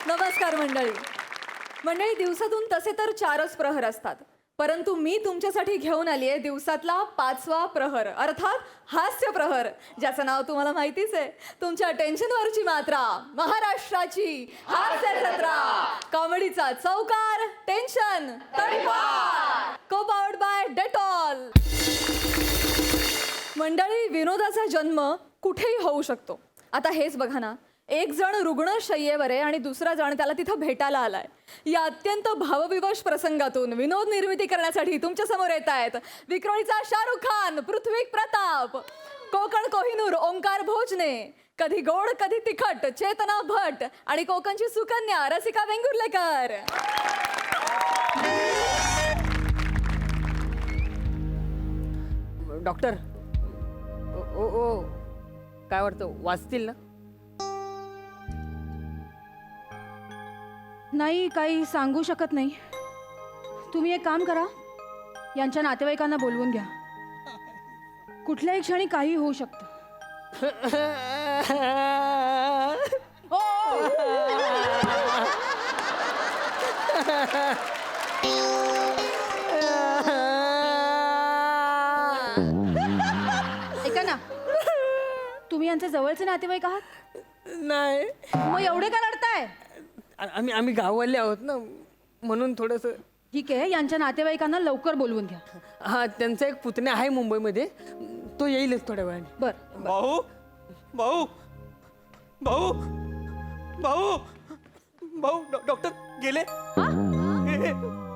नमस्कार मंडळी. मंडळी, दिवसातून तसे तर 4च प्रहर असतात, परंतु मी तुमच्यासाठी घेऊन आली आहे दिवसातला 5वा प्रहर, अर्थात हास्य प्रहर, ज्याचं नाव तुम्हाला माहितीच आहे. तुमच्या टेन्शनवरची मात्रा, महाराष्ट्राची हास्य जत्रा, कॉमेडीचा चौकार, टेन्शन तडीपार, को पावर्ड बाय डेटॉल. मंडळी, विनोदाचा जन्म कुठेही होऊ शकतो. आता हेच बघा ना, एक जण रुग्णशय्येवर आहे आणि दुसरा जण त्याला तिथं भेटायला आलाय. या अत्यंत भावविवश प्रसंगातून विनोद निर्मिती करण्यासाठी तुमच्या समोर येत आहेत विक्रोळीचा शाहरुख खान, पृथ्वी प्रताप, कोकण कोहिनूर ओंकार भोजने, कधी गोड कधी तिखट चेतना भट आणि कोकणची सुकन्या रसिका वेंगुर्लेकर. डॉक्टर, ओ ओ काय वाटतं, वाचतील ना? नाही, काही सांगू शकत नाही. तुम्ही एक काम करा, यांच्या नातेवाईकांना बोलवून घ्या. कुठल्याही क्षणी काही होऊ शकतं. ऐका ना, तुम्ही यांचे जवळचे नातेवाईक आहात? नाही, मग एवढे का रडताय? आम्ही गाववाले आहोत ना, म्हणून थोडंसं. ठीक आहे, यांच्या नातेवाईकांना लवकर बोलवून घ्या. हा, त्यांचा एक पुतण्या आहे मुंबईमध्ये, तो येईलच थोड्या वेळाने. बर. भाऊ भाऊ भाऊ भाऊ भाऊ डॉक्टर गेले.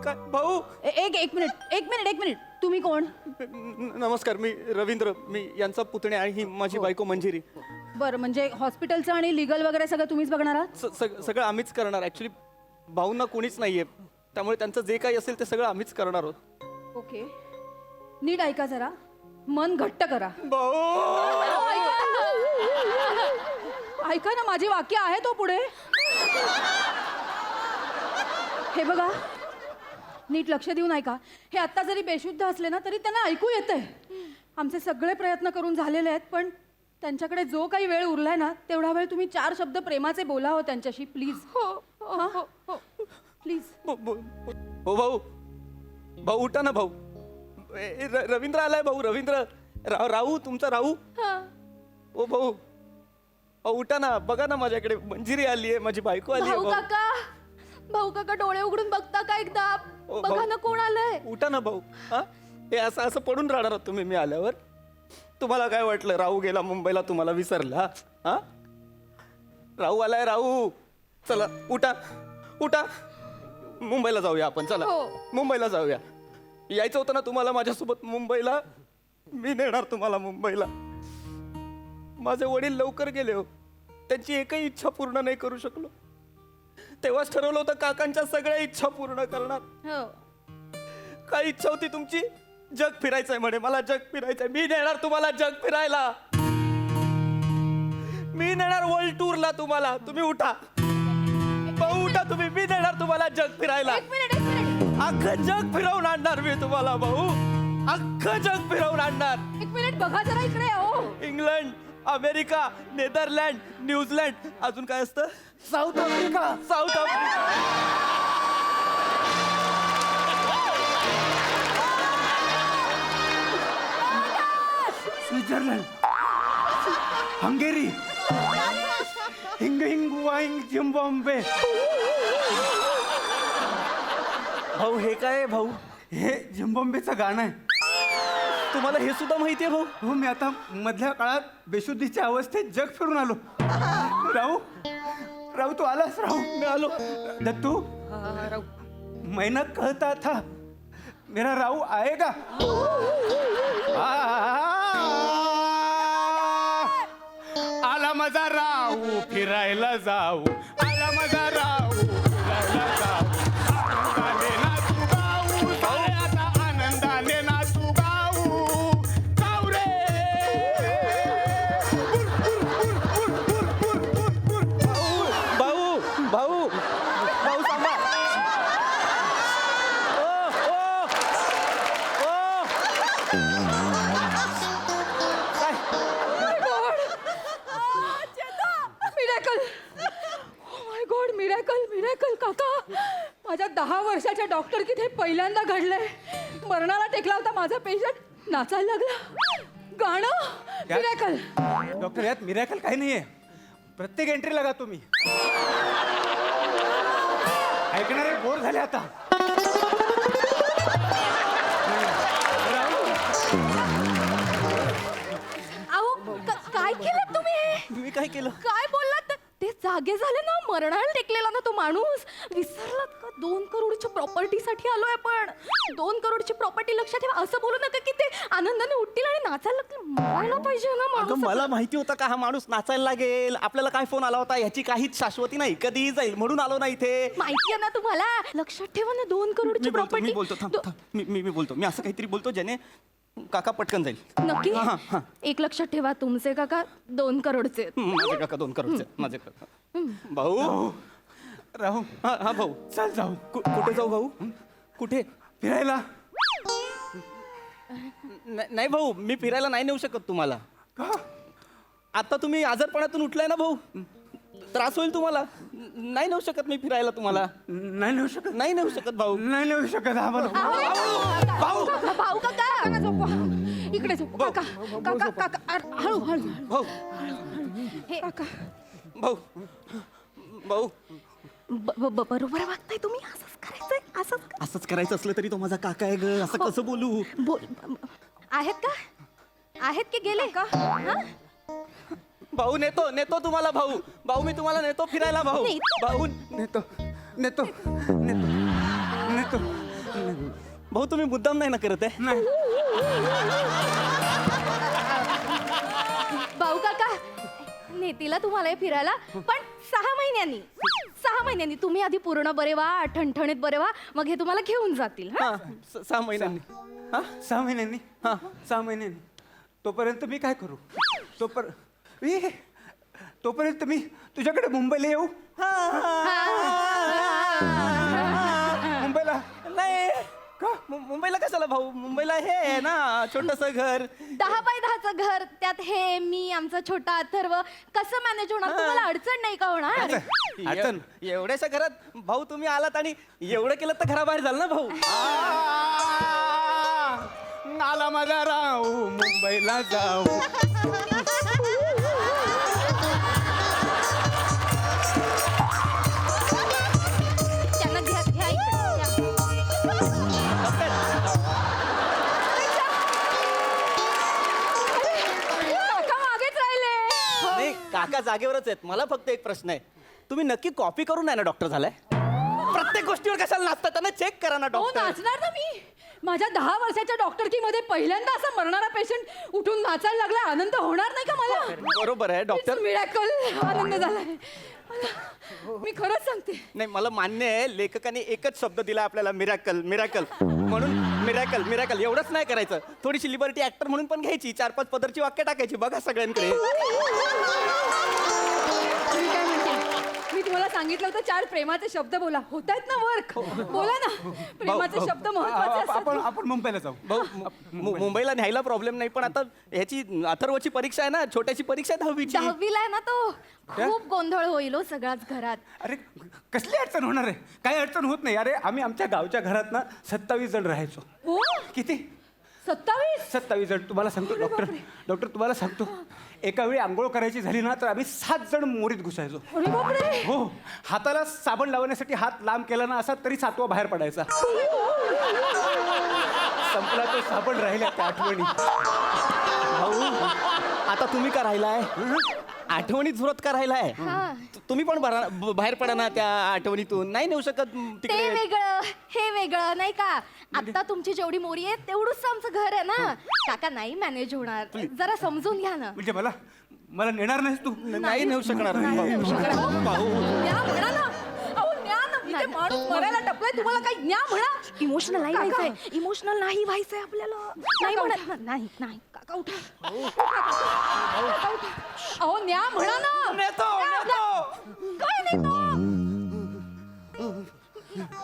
काय भाऊ? एक मिनिट. तुम्ही कोण? नमस्कार, मी रवींद्र, मी यांचा पुतण्या आणि ही माझी बायको मंजिरी. बरं, म्हणजे हॉस्पिटलचं आणि लिगल वगैरे सगळं तुम्हीच बघणार आहात? सगळं आम्हीच करणार. ॲक्च्युली भाऊंना कोणीच नाहीये, त्यामुळे त्यांचं जे काही असेल ते सगळं आम्हीच करणार आहोत. ओके, नीट ऐका जरा, मन घट्ट करा. भाऊ ऐका ना, माझी वाक्य आहे तो पुढे. हे बघा, नीट लक्ष देऊन ऐका. हे आत्ता जरी बेशुद्ध असले ना, तरी त्यांना ऐकू येतंय. आमचे सगळे प्रयत्न करून झालेले आहेत, पण त्यांच्याकडे जो काही वेळ उरलाय ना, तेवढा वेळ तुम्ही 4 शब्द प्रेमाचे बोलावं त्यांच्याशी, प्लीज. हो, प्लीज. हो भाऊ, भाऊ उठा ना भाऊ. रवींद्र आलाय भाऊ, रवींद्र. राहू, तुमचा राहू. ओ भाऊ, उठा ना, बघा ना, माझ्याकडे मंजिरी आली आहे, माझी बायको आली आहे. भाऊ काका डोळे उघडून बघता का एकदा? बघा ना, कोण आलंय. उठा ना भाऊ. हा, हे असं पडून राहणार आहात तुम्ही मी आल्यावर? तुम्हाला काय वाटलं राहू गेला मुंबईला, तुम्हाला विसरला? हा, राहू आलाय. राहू, चला उठा, मुंबईला जाऊया आपण. चला मुंबईला जाऊया. यायचं होतं ना तुम्हाला माझ्यासोबत मुंबईला? मी नेणार तुम्हाला मुंबईला. माझे वडील लवकर गेले हो, त्यांची एकही इच्छा पूर्ण नाही करू शकलो. तेव्हाच ठरवलं होतं काकांच्या सगळ्या इच्छा पूर्ण करणार. काय इच्छा होती तुमची? जग फिरायचंय म्हणे, मला जग फिरायचंय. मी नेणार तुम्हाला जग फिरायला. मी नेणार वर्ल्ड टूरला तुम्हाला. तुम्ही उठा भाऊ, उठा तुम्ही. मी नेणार तुम्हाला जग फिरायला. अख्खं जग फिरवून आणणार मी तुम्हाला भाऊ, अख्खं जग फिरवून आणणार. एक मिनिट बघा जरा इकडे. इंग्लंड, अमेरिका, नेदरलँड, न्यूझीलंड, अजून काय असतं? South Africa. स्वित्झर्लंड, हंगेरी, हिंग वाईंग झिम्बाब्वे. भाऊ हे काय आहे भाऊ? हे झिम्बाब्वेचं गाणं आहे. तुम्हाला हे सुद्धा माहिती आहे भाऊ? हो, मी आता मधल्या काळात बेशुद्धीच्या अवस्थेत जग फिरून आलो. राहू तू आलास? राहू, मी आलो. दत्तू, मैंने कहता था मेरा राहू आएगा. आला माझा राहू, फिरायला जाऊ. आला माझा राहू, फिरायला जाऊ. आनंदाने नाचू गाऊ, सारे आता आनंदाने नाचू गाऊ. गाऊ रे. भाऊ सांगा. मिरेकल. मिरेकल काका, माझ्या 10 वर्षाच्या डॉक्टरकीत हे पहिल्यांदा घडलंय. मरणाला टेकला होता माझा पेशंट, नाचायला लागला. गाणं मिरेकल. डॉक्टर यात मिरॅकल काही नाहीये. प्रत्येक एंट्री लगा तुम्ही ऐकणारे बोर झाले आता. अहो काय केलं तुम्ही हे? मी काय केलं? काय बोललात? ते जागे झाले ना, मरणाला टेकलेला ना तो माणूस. विसरलात का? 2 करोडच्या प्रॉपर्टीसाठी आलोय आपण. 2 करोडची प्रॉपर्टी लक्षात ठेवा. असं बोलू नका की ते आनंदाने उठतील आणि नाचायला लागतील. मरायला पाहिजे ना अगं माणूस. मला माहिती होतं का हा माणूस नाचायला लागेल. आपल्याला काय फोन आला होता ह्याची काहीच शाश्वती नाही, कधीही जाईल म्हणून आलो ना इथे. माहिती आहे ना तुम्हाला. लक्षात ठेवा ना, 2 करोडची मी प्रॉपर्टी. बोलतो थांब थांब. मी बोलतो. मी असं काहीतरी बोलतो ज्याने काका पटकन जाईल. नक्की हा, हा. एक लक्षात ठेवा, तुमचे काका 2 करोडचे आहेत. माझे काका 2 करोडचे माझे काका. भाऊ राहू हा भाऊ चल जाऊ कुठे जाऊ भाऊ? कुठे? फिरायला. नाही भाऊ, मी फिरायला नाही नेऊ शकत तुम्हाला. का? आता तुम्ही आजारपणातून उठलाय ना भाऊ, त्रास होईल तुम्हाला. नाही नेऊ शकत मी फिरायला तुम्हाला. नाही नेऊ शकत. नाही नेऊ शकत भाऊ. नाही नेऊ शकत आम्हाला. भाऊ भाऊ काका इकडे झोप. काका काका काका हळू हळू. भाऊ हे भाऊ भाऊ बरोबर वागताय तुम्ही. असंच करायचंय, असंच करायचं असलं तरी तो माझा काका आहे ग. असं कसं बोलू? बोल. आहेत का? आहेत की गेले का? हा? भाऊ नेतो नेतो तुम्हाला भाऊ. भाऊ मी तुम्हाला नेतो फिरायला भाऊ. नेतो? भाऊ नेतो नेतो नेतो नेतो. भाऊ तुम्ही मुद्दाम नाही ना करत आहे? नाही. भाऊ काका नेतीला तुम्हाला हे फिरायला, पण 6 महिन्यांनी. 6 महिन्यांनी. तुम्ही आधी पूर्ण बरे व्हा, ठणठणीत बरे व्हा, मग हे तुम्हाला घेऊन जातील. हा? हा 6 महिन्यांनी. हा 6 महिन्यांनी. हा 6 महिन्यांनी. तोपर्यंत मी काय करू? तोपर्यंत मी तुझ्याकडे मुंबईला येऊ. मुंबईला नाही का? मुंबईला कशाला भाऊ? मुंबईला हे आहे ना छोटस घर. 10 बाय 10चं घर, त्यात हे मी, आमचा छोटा अथर्व. कसं मॅनेज होणार? तुम्हाला अडचण नाही का होणार? अडचण? एवढ्याशा घरात भाऊ तुम्ही आलात आणि एवढं केलं तर घराबाहेर झालं ना भाऊ. आला माझा राहू मुंबईला जाऊ. त्यांना घ्या घ्या इकडे, घ्या. काका मागेच राहिले. नाही काका जागेवरच आहेत. मला फक्त एक प्रश्न आहे, तुम्ही नक्की कॉपी करून नाही ना डॉक्टर झालाय? प्रत्येक गोष्टीवर कशाला नाचता? त्यांना चेक करा ना हो डॉक्टर. नाचणार ना मी. माझ्या 10 वर्षाच्या डॉक्टरकीमध्ये पहिल्यांदा असा मरणारा पेशंट उठून नाचायला लागला. आनंद होणार नाही का मला? बरोबर आहे डॉक्टर. मिरेकल. आनंद झालाय मी खरंच सांगते. नाही मला मान्य आहे, लेखकाने एकच शब्द दिला आपल्याला, मिरॅकल मिरॅकल. म्हणून मिरॅकल मिरॅकल एवढंच नाही करायचं. थोडीशी लिबर्टी ऍक्टर म्हणून पण घ्यायची. 4-5 पदरची वाक्य टाकायची बघा सगळ्यांकडे. मी काय म्हणते, मी तुम्हाला सांगितलं होतं 4 प्रेमाचे शब्द बोला. होत आहेत ना वर्क? बोला ना. प्रेमाचे शब्द महत्वाचे असतात. आपण मुंबईला जाऊ. भाऊ मुंबईला न्यायला प्रॉब्लेम नाही, पण आता ह्याची अथर्वची परीक्षा आहे ना, छोट्याची परीक्षा आहे 10वीची. 10वीला आहे ना तो. खूप गोंधळ होईल हो सगळ्याच घरात. अरे कसली अडचण होणार आहे? काही अडचण होत नाही. अरे आम्ही आमच्या गावच्या घरात ना 27 जण राहायचो. हो किती? 27. 27 जण. तुम्हाला सांगतो डॉक्टर तुम्हाला सांगतो, एका वेळी आंघोळ करायची झाली ना तर आम्ही 7 जण मोरीत घुसायचो. अरे बापरे. हो. हाताला साबण लावण्यासाठी हात लांब केला ना असा तरी 7वा बाहेर पडायचा. संपला तो साबण राहिला त्या आठवणी. भाऊ आता तुम्ही का राहिलाय? आठवणी झुरत का राहिलाय? तुम्ही पण बाहेर पडा ना त्या आठवणीतून. नाही नेऊ शकत ते तिकडे. वेगळं हे वेगळं नाही का? आता तुमची जेवढी मोरी आहे तेवढंच आमचं घर आहे ना. काका नाही मॅनेज होणार. जरा समजून घ्या ना. म्हणजे मला नेणार नाहीस तू? नाही नेऊ शकणार नाही नेऊ शकणार. भाऊ. न्या म्हणा ना. अहो न्या ना. इथे माणूस मरायला टपलाय. तुम्हाला काही न्या म्हणा. इमोशनल नाही व्हायचंय. इमोशनल नाही व्हायचंय आपल्याला. नाही म्हणत ना. नाही नाही काका उठा. काका उठा. अहो न्या म्हणा ना. नेतो नेतो. काय नेतो?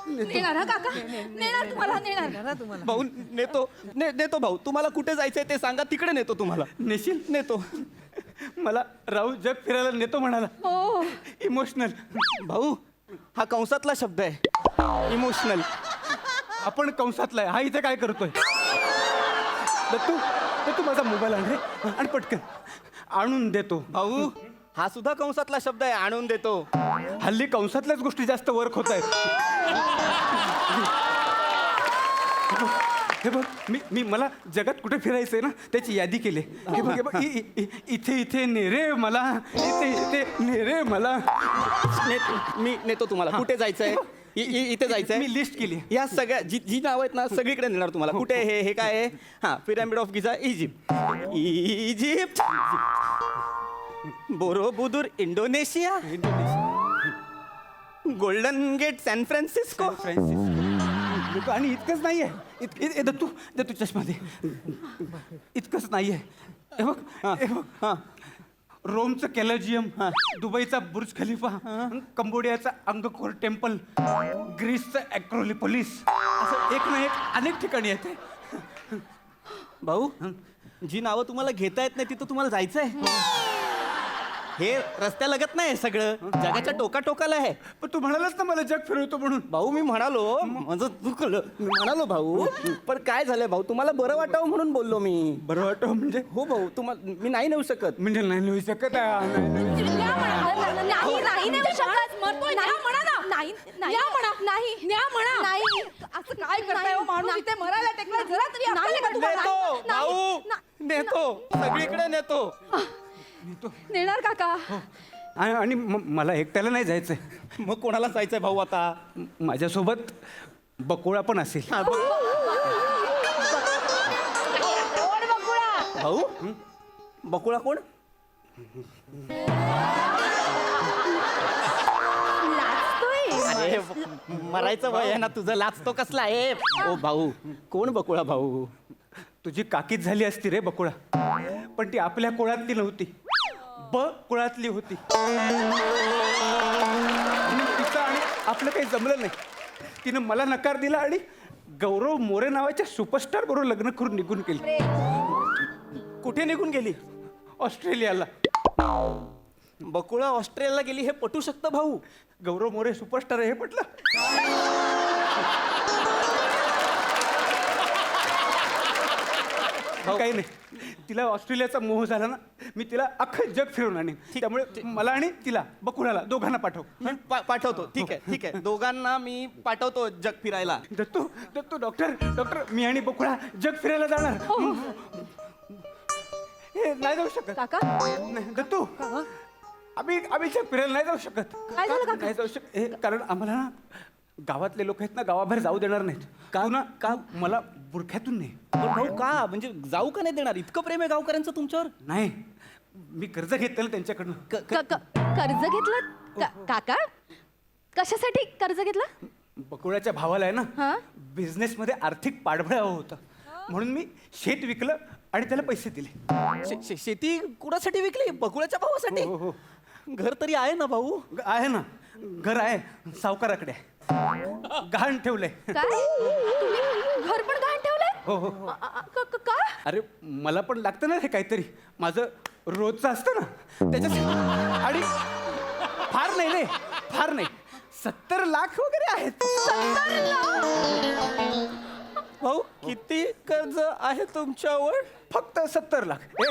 नेणार हा काका. नेणार तुम्हाला. नेणार. भाऊ नेतो नेतो भाऊ. तुम्हाला कुठे जायचंय ते सांगा, तिकडे नेतो तुम्हाला. नेशील? नेतो. मला राहू जग फिरायला नेतो म्हणाला. हो. इमोशनल. भाऊ हा कंसातला शब्द आहे, इमोशनल. आपण कंसातला आहे, हा इथे काय करतोय? दत्तू दत्तू माझा मोबाईल आण रे, आणि पटकन आणून देतो. भाऊ हा सुद्धा कंसातला शब्द आहे, आणून देतो. हल्ली कंसातल्याच गोष्टी जास्त वर्क होत आहेत. हे बघ, मी मला जगात कुठे फिरायचंय ना त्याची यादी केली. हे बघ, हे बघ, इथे इथे नेरे मला, इथे इथे नेरे मला. मी नेतो तुम्हाला. कुठे जायचंय? इथे जायचंय. मी लिस्ट केली. या सगळ्या जी नाव आहेत ना सगळीकडे नेणार तुम्हाला. कुठे हे काय आहे? हा, pyramid of Giza Egypt. Egypt, Borobudur Indonesia, golden gate San Francisco. आणि इतकंच नाहीये. दत्तू दत्तू चष्मा दे. इतकंच नाहीये. हे बघ, हे बघ, हा, रोमचं कॅलेजियम, दुबईचा बुर्ज खलिफा, कंबोडियाचा अंगकोर टेम्पल, ग्रीसचं ॲक्रोलिपोलिस, असं एक ना एक अनेक ठिकाणी येते. भाऊ जी नावं तुम्हाला घेता येत नाही तिथं तुम्हाला जायचंय. हे रस्त्यालगत नाही सगळं, जगाच्या टोकाटोकाला आहे. पण तू म्हणालास ना मला जग फिरवतो म्हणून. भाऊ मी म्हणालो, माझं चुकलं, मी म्हणालो भाऊ. पण काय झालंय भाऊ, तुम्हाला बरं वाटावं म्हणून बोललो मी. बरं वाटतं म्हणजे? हो भाऊ, तुम्हाला मी नाही नेऊ शकत. म्हणजे नाही लिहू शकत आहे. नाही नेऊ शकत. मरतोय. नाही म्हणा ना. नाही न्या म्हणा. नाही न्या म्हणा. नाही. असं काय करताय हो माणूस? इथे मरायला टेकला, जरा तरी अक्कल आहे का तुम्हाला? नेतो भाऊ, नेतो, सगळीकडे नेतो. नेणार काका? आणि मला एकट्याला नाही जायचंय. मग कोणाला जायचंय भाऊ आता? माझ्यासोबत बकुळा पण असेल. हा, भाऊ बकुळा कोण? अरे मरायचं वय आहे ना तुझं, लाचतो कसला आहे? ओ भाऊ, कोण बकुळा भाऊ? तुझी काकीच झाली असती रे बकुळा, पण ती आपल्या कुळातली नव्हती, कुळातली होती. म्हणून तिचं आणि आपलं काही जमलं नाही. तिनं मला नकार दिला आणि गौरव मोरे नावाच्या सुपरस्टार बरोबर लग्न करून निघून गेली. कुठे निघून गेली? ऑस्ट्रेलियाला. बकुळा ऑस्ट्रेलियाला गेली हे पटू शकतं भाऊ? गौरव मोरे सुपरस्टार आहे हे पटलं? काही नाही, तिला ऑस्ट्रेलियाचा मोह झाला ना, मी तिला अख्खं जग फिरून आणीन. त्यामुळे मला आणि तिला बकुळाला दोघांना पाठव. पाठवतो. ठीक आहे, ठीक आहे, दोघांना मी पाठवतो जग फिरायला. दत्तू दत्तू, डॉक्टर मी आणि बकुळा जग फिरायला जाणार. हे नाही जाऊ शकत काका? नाही, दत्तू आम्ही जग फिरायला नाही जाऊ शकत. काय झालं काका? नाही जाऊ शकत. हे कारण आम्हाला ना गावातले लोक आहेत ना, गावाबाहेर जाऊ देणार नाहीत. का ना? का मला बुरख्यातून नाही. पण भाऊ का, म्हणजे जाऊ का नाही देणार? इतकं प्रेम आहे गावकऱ्यांचं तुमच्यावर? नाही, मी कर्ज घेतलेलं त्यांच्याकडनं. कर्ज घेतलं काका? कशासाठी कर्ज घेतलं? बकुळाच्या भावाला आहे हा? ना बिझनेसमध्ये आर्थिक पाठबळ हवं होतं, म्हणून मी शेत विकलं आणि त्याला पैसे दिले. शेती कुणासाठी विकली? बकुळाच्या भावासाठी? हो, हो. घर तरी आहे ना भाऊ? आहे ना, घर आहे, सावकाराकडे आहे. गहाण ठेवलंय. काय तुम्ही घर पण गहाण ठेवलंय? हो हो. का? अरे मला पण लागतं ना हे काहीतरी, माझं रोजचं असतं ना त्याच्यासाठी. आणि फार नाही रे, फार नाही, 70 लाख वगैरे आहेत. भाऊ किती कर्ज आहे तुमच्यावर? फक्त 70 लाख. ए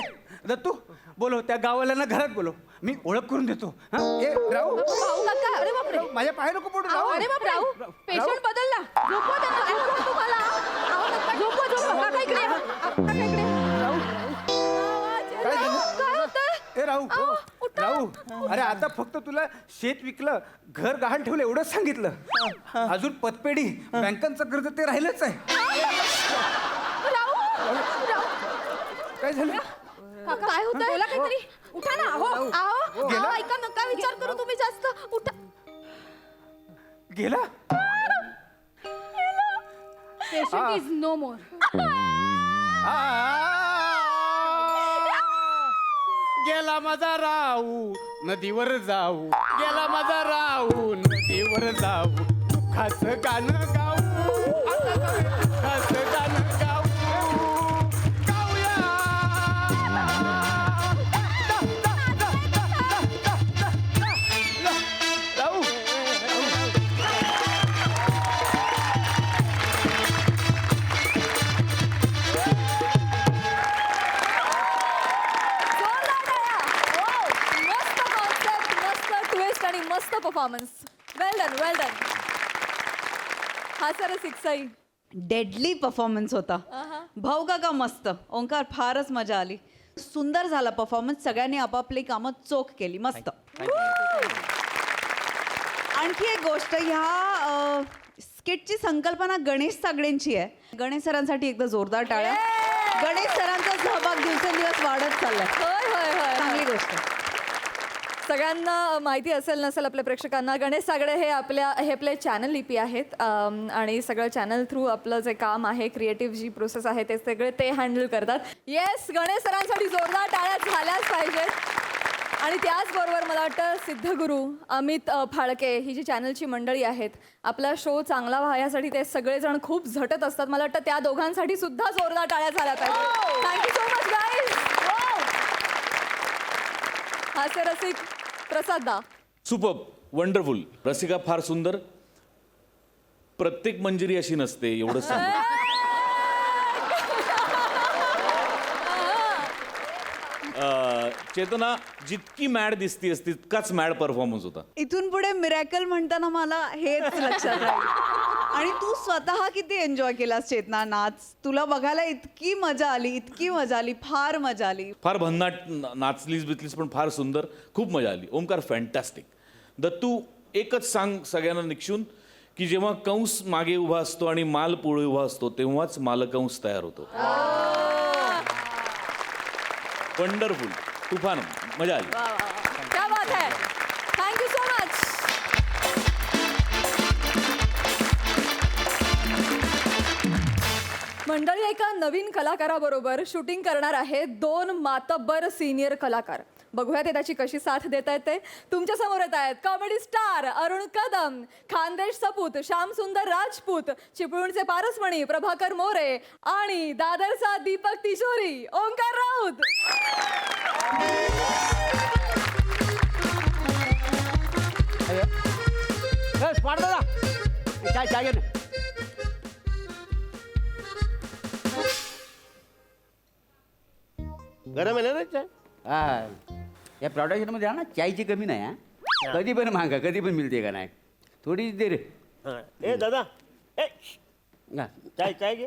दत्तू, बोलो त्या गावाला घरात बोलो, मी ओळख करून देतो. हा? ए राहू, भाऊ काका, अरे बापरे. माझ्या पाय नको पडू. राहू. अरे बाप राहू, पेशंट बदलला. झोपवा त्यांना. ऐकू तुम्हाला. झोपवा. काका इकडे या. काका इकडे या. काय झालं? काय होतंय? ए राहू, उठा. राहू, अरे आता फक्त तुला शेत विकलं, घर गहाण ठेवलं एवढंच सांगितलं. अजून पतपेढी, बँकांचं कर्ज ते राहिलंच आहे. काय झालं? काका, काय होतंय? बोला काहीतरी. उठा ना. अहो गेला? ऐका, नका विचार करू तुम्ही जास्त. उठा. गेला? पेशंट इज नो मोर. गेला माझा राहू, नदीवर जाऊ. गेला माझा राहू, नदीवर जाऊ. दुःखाचं गाणं गाऊ, दुःखाचं गाणं गाऊ. गाऊया. राहू, वेल डन वेल डन. हा सर सिक्साई. डेडली परफॉर्मन्स होता. भाऊ काका मस्त. ओंकार फारच मजा आली. सुंदर झाला परफॉर्मन्स. सगळ्यांनी आपापली कामं चोख केली. मस्त. आणखी एक गोष्ट, ह्या स्किटची संकल्पना गणेश सागडेंची आहे. गणेश सरांसाठी एकदा जोरदार टाळ्या. गणेश सरांचा सहभाग दिवसेंदिवस वाढत चाललाय. होय होय होय. चांगली गोष्ट. सगळ्यांना माहिती असेल नसेल आपल्या प्रेक्षकांना, गणेश सागडे हे आपले चॅनल लिपी आहेत आणि सगळं चॅनल थ्रू आपलं जे काम आहे, क्रिएटिव्ह जी प्रोसेस आहे ते सगळे ते हँडल करतात. येस, गणेश सरांसाठी जोरदार टाळ्या झाल्याच पाहिजेत. आणि त्याचबरोबर मला वाटतं सिद्धगुरू, अमित फाळके ही जी चॅनलची मंडळी आहेत, आपला शो चांगला व्हायसाठी ते सगळेजण खूप झटत असतात. मला वाटतं त्या दोघांसाठी सुद्धा जोरदार टाळ्या झाल्या पाहिजे. Thank you so much guys. हास्य रसिक प्रसाद दा. Superb, wonderful. रसिका फार सुंदर. प्रत्येक मंजिरी अशी नसते, एवढं सांग. चेतना जितकी मॅड दिसतीस तितकाच मॅड परफॉर्मन्स होता. इथून पुढे मिरॅकल म्हणताना मला हेच लक्षात राहील. आणि तू स्वतः किती एन्जॉय केलास चेतना नाच. तुला बघायला इतकी मजा आली, इतकी मजा आली, फार मजा आली. फार भन्नाट नाचलीस बिचलीस पण फार सुंदर, खूप मजा आली. ओमकार फॅन्टॅस्टिक. दत्तू, एकच सांग सगळ्यांना निक्षून की जेव्हा कंस मागे उभा असतो आणि माल पुढे उभा असतो तेव्हाच मालकंस तयार होतो. वंडरफुल, तुफान, मजा आली. क्या बात है. Thank you so much. मंडळी, एका नवीन कलाकाराबरोबर शूटिंग करणार आहे 2 मातब्बर सिनियर कलाकार. बघूया ते त्याची कशी साथ देत आहेत. ते तुमच्या समोर येत आहेत कॉमेडी स्टार अरुण कदम, खानदेश सपूत श्यामसुंदर राजपूत, चिपळूणचे पारसमणी प्रभाकर मोरे आणि दादरचा दीपक तिशोरी ओंकार राऊत. गरम आहे ना चहा? हा, या प्रोडक्शनमध्ये ना चायची कमी नाही हा. कधी पण मागा, कधी पण मिळते का नाही. थोडी दे रे. हा. ए दादा, ए हा. चाय चाय घे.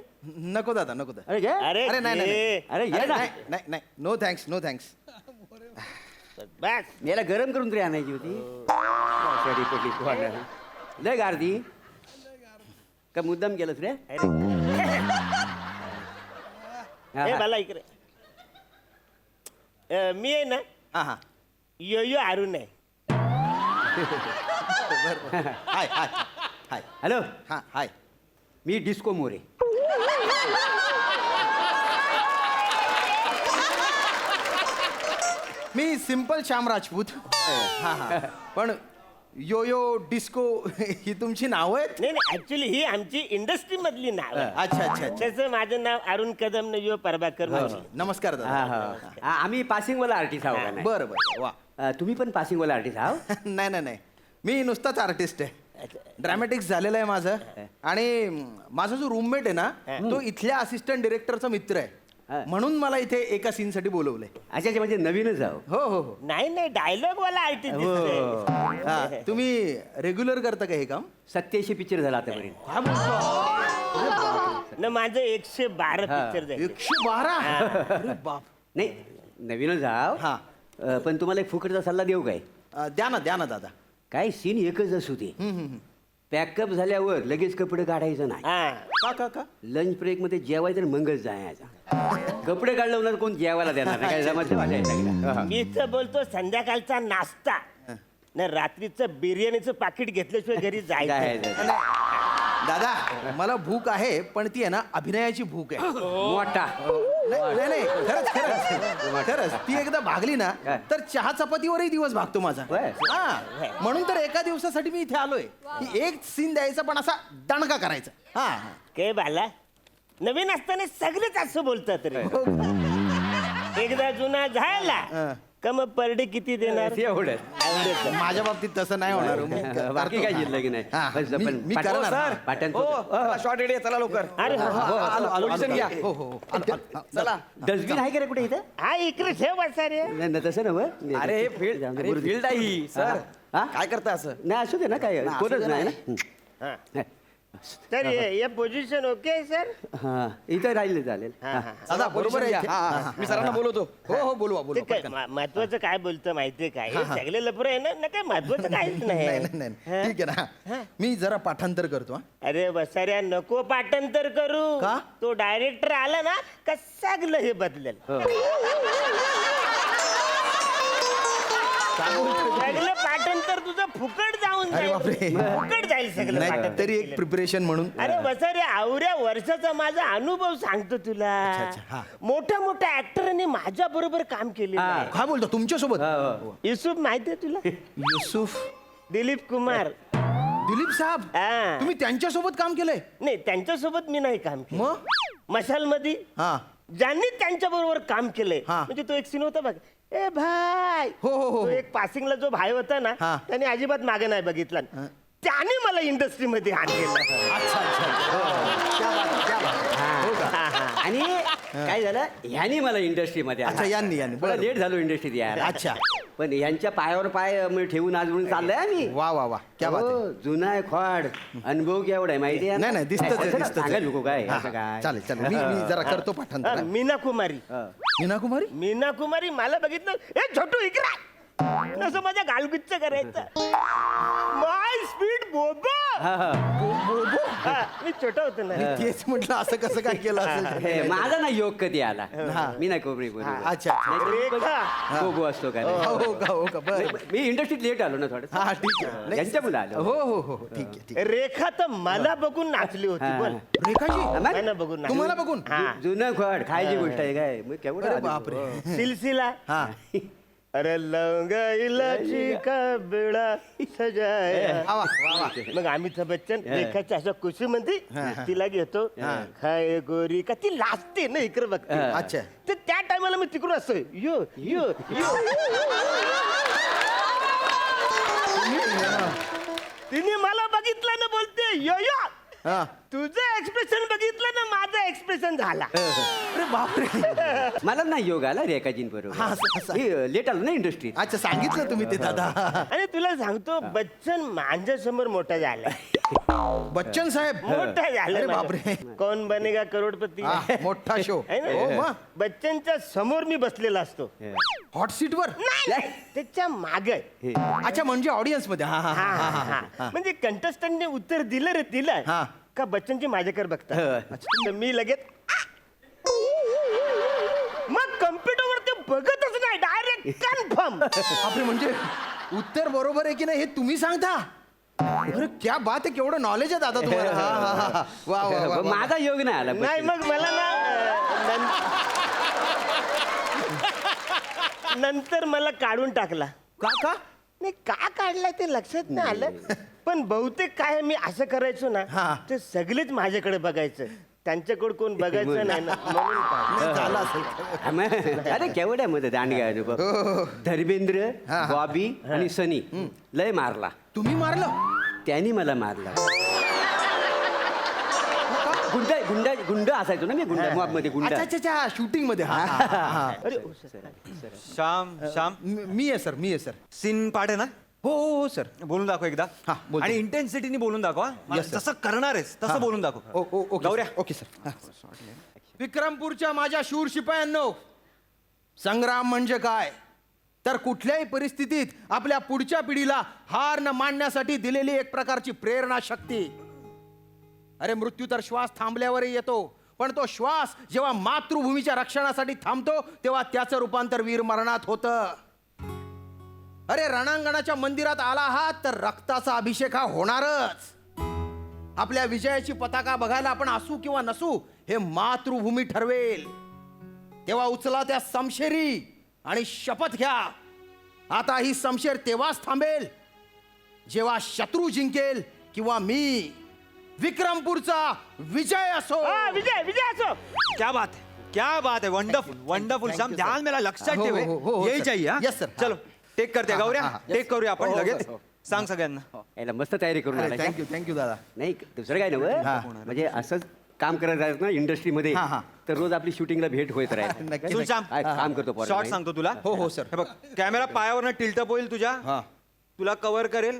नको दादा, नको दादा. अरे घे. अरे अरे नाही, नाही, घे. अरे ये ना. नाही नाही, नो थँक्स, नो थँक्स. बस. याला गरम करून तरी आणायची होती. शडी पडली तोंडाला. लय गारदी का मुद्दाम केलंस रे. हा, ए हा. बाला इकडे. मी आहे ना, हां हां. यो अरुण आहे. हाय हाय हाय. हॅलो, हां हाय. मी डिस्को मोरे. मी सिंपल श्याम राजपूत. हां हां. पण यो यो डिस्को ही तुमची नावं आहेत? नाही नाही, ऍक्च्युली ही आमची इंडस्ट्री मधली नाव आहे. अच्छा अच्छा अच्छा. त्याचं माझं नाव अरुण कदम न यो प्रभाकर मोरे. नमस्कार हा, दादा. हा. आम्ही पासिंगवाला आर्टिस्ट आहोत का नाही. बरं बरं, वा. तुम्ही पण पासिंगवाला आर्टिस्ट आहोत. नाही नाही नाही, मी नुसताच आर्टिस्ट आहे. ड्रॅमॅटिक्स झालेलं आहे माझं. आणि माझा जो रूममेट आहे ना, तो इथल्या असिस्टंट डिरेक्टरचा मित्र आहे. म्हणून मला इथे एका सीन साठी बोलवलंय. अच्छा, म्हणजे नवीनच आहो. हो हो हो. नाही नाही, डायलॉग वाला आर्टिस्ट दिसतोय. हा, तुम्ही रेग्युलर करता का हे काम? 87 पिक्चर झाला आतापर्यंत. काय बोलतो? न माझं 112 पिक्चर जाईल. 112? अरे बाप. नाही, नवीनच आहो. हा. पण तुम्हाला एक फुकटचा सल्ला देऊ काय. द्या ना दादा. काय सीन एकच असू दे. पॅकअप झाल्यावर लगेच कपडे काढायचं नाही. हा. का? लंच ब्रेक मध्ये जेवायचं आणि मगच जायचा. कपडे काढलं होणार कोण जेवायला देणार नाही. काय जमायचं माझ्या. मी तर बोलतो संध्याकाळचा नाश्ता न रात्रीचं बिर्याणीचं पाकिट घेतल्याशिवाय घरी जायचं. दादा, मला भूक आहे, पण ती आहे ना अभिनयाची भूक आहे. मोठा. नाही नाही, खरंच ती एकदा भागली ना तर चहा चपातीवरही दिवस भागतो माझा. होय. हा, म्हणून तर एका दिवसासाठी मी इथे आलोय. की एक सीन द्यायचा, पण असा दणका करायचा. हा हा. काय बाला, नवीन असताना सगळेच असं बोलतात रे. एकदा जुना झाला का मग पर डे किती देणार. एवढं. माझ्या बाबतीत तसं नाही होणार. मी बाकी काय करतो. जिल्हा की नाही. हा, बस मी- आपण मी पाटण- करणार. पाटण- शॉर्ट रेडी चला लवकर. अरे हो, हो, हो. ऑडिशन घ्या. हो हो हो. चला. डस्टबिन आहे का रे कुठे इथं. हा इकडे ठेव बसा रे. नाही, नाही, तसं नव्हे. अरे हे फील्ड आहे ही सर. हा? काय करता असं नाही असू दे ना काय असू कोणच दे नाही ना. ना हा. तर हे पोझिशन ओके आहे सर हा इथं राहिले चालेल हा, हा. दादा बरोबर आहे मी सरांना बोलवतो हो हो बोलवा ते बोलवा काय पटकन. महत्वाचं काय बोलतं माहितीये काय हे सगळे लफरं आहे ना काय महत्वाचं काहीच नाही नाही नाही, नाही ठीक आहे ना मी जरा पाठांतर करतो हा. अरे बसाऱ्या नको पाठांतर करू का? तो डायरेक्टर आला ना का सगळं हे बदलेल सगळं पाठांतर तुझं फुकट जाऊन अरे जाईल बापरे. फुकट जाईल सगळं नाही पाठांतर तरी एक केलेलं. प्रिपरेशन म्हणून अरे बसाऱ्या आवऱ्या वर्षाचा माझा अनुभव सांगतो अच्छा, तुला हा. मोठ्या मोठ्या ऍक्टरनी माझ्या बरोबर काम केलेलं आहे. काय बोलतो तुमच्यासोबत युसुफ माहितीये तुला युसुफ दिलीप कुमार दिलीप साहेब हा. तुम्ही त्यांच्यासोबत काम केलंय नाही त्यांच्यासोबत मी नाही काम केलं मग मशाल मध्ये हा ज्यांनी त्यांच्या बरोबर काम केलंय हा. म्हणजे तो एक सीन होता बघ ए भाई हो, हो, हो. तो एक पासिंगला जो भाई होता ना हा. त्याने अजिबात मागे नाही बघितला त्याने मला इंडस्ट्रीमध्ये आणलेलं अच्छा हो का आणि काय झालं ह्यानी मला इंडस्ट्रीमध्ये अच्छा, यांनी, मला बरं. लेट झालो इंडस्ट्रीत यायला अच्छा. पण यांच्या पायावर पाय मी ठेवून आज म्हणून चाललंय आम्ही वा वा वा क्या बात आहे हो, जुना आहे खोड अनुभव केवढा आहे माहिती आहे ना? नाही नाही दिसतच आहे असं दिसतच सांगा आहे. नको काय हा, असं काय चालेल चालेल मी जरा करतो पाठांतर मीना कुमारी मीना कुमारी मीना कुमारी मला बघितलं ए छोटू इकडे असं माझ्या गालगुच्च करायचं माय स्पीड बोबो मी छोटा होतो ना तेच म्हटलं असं कसं काय केलं हे, असेल माझा ना योग कधी आला हा. मी नाही कोबरी बरोबर अच्छा रेखा गोगो असतो का नाही? हो का हो का बरं मी इंडस्ट्रीत लेट आलो ना थोडं हा ठीक आहे नाही, यांच्या मुलं आलो हो हो हो ठीक आहे ठीक रेखा तर मला बघून नाचली होती बोल आहे रेखाजी मग? मला बघून नाचली. तुम्हाला बघून हा. जुनं खोड खायची गोष्ट आहे काय मग केवढं अरे आधी? बापरे सिलसिला हा अरे लवंगा इलाची का बेडा सजाया वा वा वा मग अमिताभ बच्चन रेखाच्या अशा कुशी मध्ये तिला घेतो खाय गोरी का ती लाजते ना इकडे बघते अच्छा. तर त्या टायमाला मी तिकडून असतो यो यो यो तिने मला बघितलं ना बोलते यो यो हा तुझं एक्सप्रेशन बघितलं ना माझं एक्सप्रेशन झाला अरे बापरे मला नाही योग आला रेखाजीन हा, बरोबर असं. मी लेट आलो ना इंडस्ट्रीत अच्छा सांगितलं तुम्ही ते दादा आणि तुला सांगतो बच्चन माझ्या समोर मोठा झाला बच्चन साहेब मोठा झाला अरे माझा. बापरे कौन बनेगा करोडपती हा, मोठा शो है ना? हो मग बच्चनच्या समोर मी बसलेला असतो हॉट सीट वर नाही त्याच्या मागे अच्छा म्हणजे ऑडियन्स मध्ये हा हा हा, हा हा, हा. म्हणजे कंटेस्टंटने उत्तर दिलं रे दिलं हा. का बच्चनची माझ्याकडे बघतात तर मी लगेच मग कम्प्युटरवर ते बघतच नाही डायरेक्ट कन्फर्म बापरे म्हणजे उत्तर बरोबर आहे की नाही हे तुम्ही सांगता अरे क्या बात आहे केवढं नॉलेज आहे दादा तुम्हाला हा, हा, हा, हा. वा वा वा, वा माझा योग नाही आला नाही मग मला ना नंतर मला काढून टाकला का का नाही का काढलाय ते लक्षात नाही आलं पण बहुतेक काय मी असं करायचो हा. ना ते सगळेच माझ्याकडे बघायचं त्यांच्याकडे कोण बघायचं नाही ना म्हणून काय. नाही, झालं असेल अरे केवढ्या मध्ये दांडगा अनुभव धर्मेंद्र हा, हा. बॉबी आणि सनी लय मारला तुम्ही मारलं त्यांनी मला मारला गुंड गुंड गुंड असायचो ना मी गुंड मॉब मध्ये गुंड अच्छा अच्छा अच्छा शूटिंग मध्ये हा, हा, हा, हा. अरे श्याम श्याम मी आहे सर मी आहे सर सीन पाठ आहे ना हो हो हो सर बोलून दाखव एकदा हा, बोलतो. आणि इंटेन्सिटीने बोलून दाखव हा. मला Yes, sir. जसं करणार आहेस तसं बोलून दाखव ओके गौऱ्या ओके सर हा. विक्रमपूरच्या माझ्या शूर शिपायांनो संग्राम म्हणजे काय तर कुठल्याही परिस्थितीत आपल्या पुढच्या पिढीला हार न मानण्यासाठी दिलेली एक प्रकारची प्रेरणा शक्ती अरे मृत्यू तर श्वास थांबल्यावरही येतो पण तो श्वास जेव्हा मातृभूमीच्या रक्षणासाठी थांबतो तेव्हा त्याचं रूपांतर वीर मरणात होतं अरे रणांगणाच्या मंदिरात आला आहात तर रक्ताचा अभिषेक हा होणारच आपल्या विजयाची पताका बघायला आपण असू किंवा नसू हे मातृभूमी ठरवेल तेव्हा उचला त्या समशेरी आणि शपथ घ्या आता ही समशेर तेव्हाच थांबेल जेव्हा शत्रू जिंकेल किंवा मी विक्रमपूरचा विजय असो हा, विजय विजय असो क्या बात है वंडरफुल वंडरफुल श्याम ध्यान मेरा लक्षात हो, ठेवे हो, हो, हो, यही sir. चाहिए Yes, sir. चलो टेक करते हा, गौऱ्या हा, हा. टेक करूया आपण हो, हो, लगेच हो. सांग सगळ्यांना याला मस्त तयारी करून आला थँक्यू दादा नाही दुसरं काय नव्हतं हा. म्हणजे असंच काम करत राहायचं ना इंडस्ट्रीमध्ये हा, हा. तर रोज आपली शूटिंगला भेट होत राहील नक्की, सुन श्याम काय काम करतो पोरांना. शॉर्ट सांगतो तुला हो, हो, sir. हे बघ कॅमेरा पायावरनं टिल्टअप होईल तुझ्या हा तुला कव्हर करेल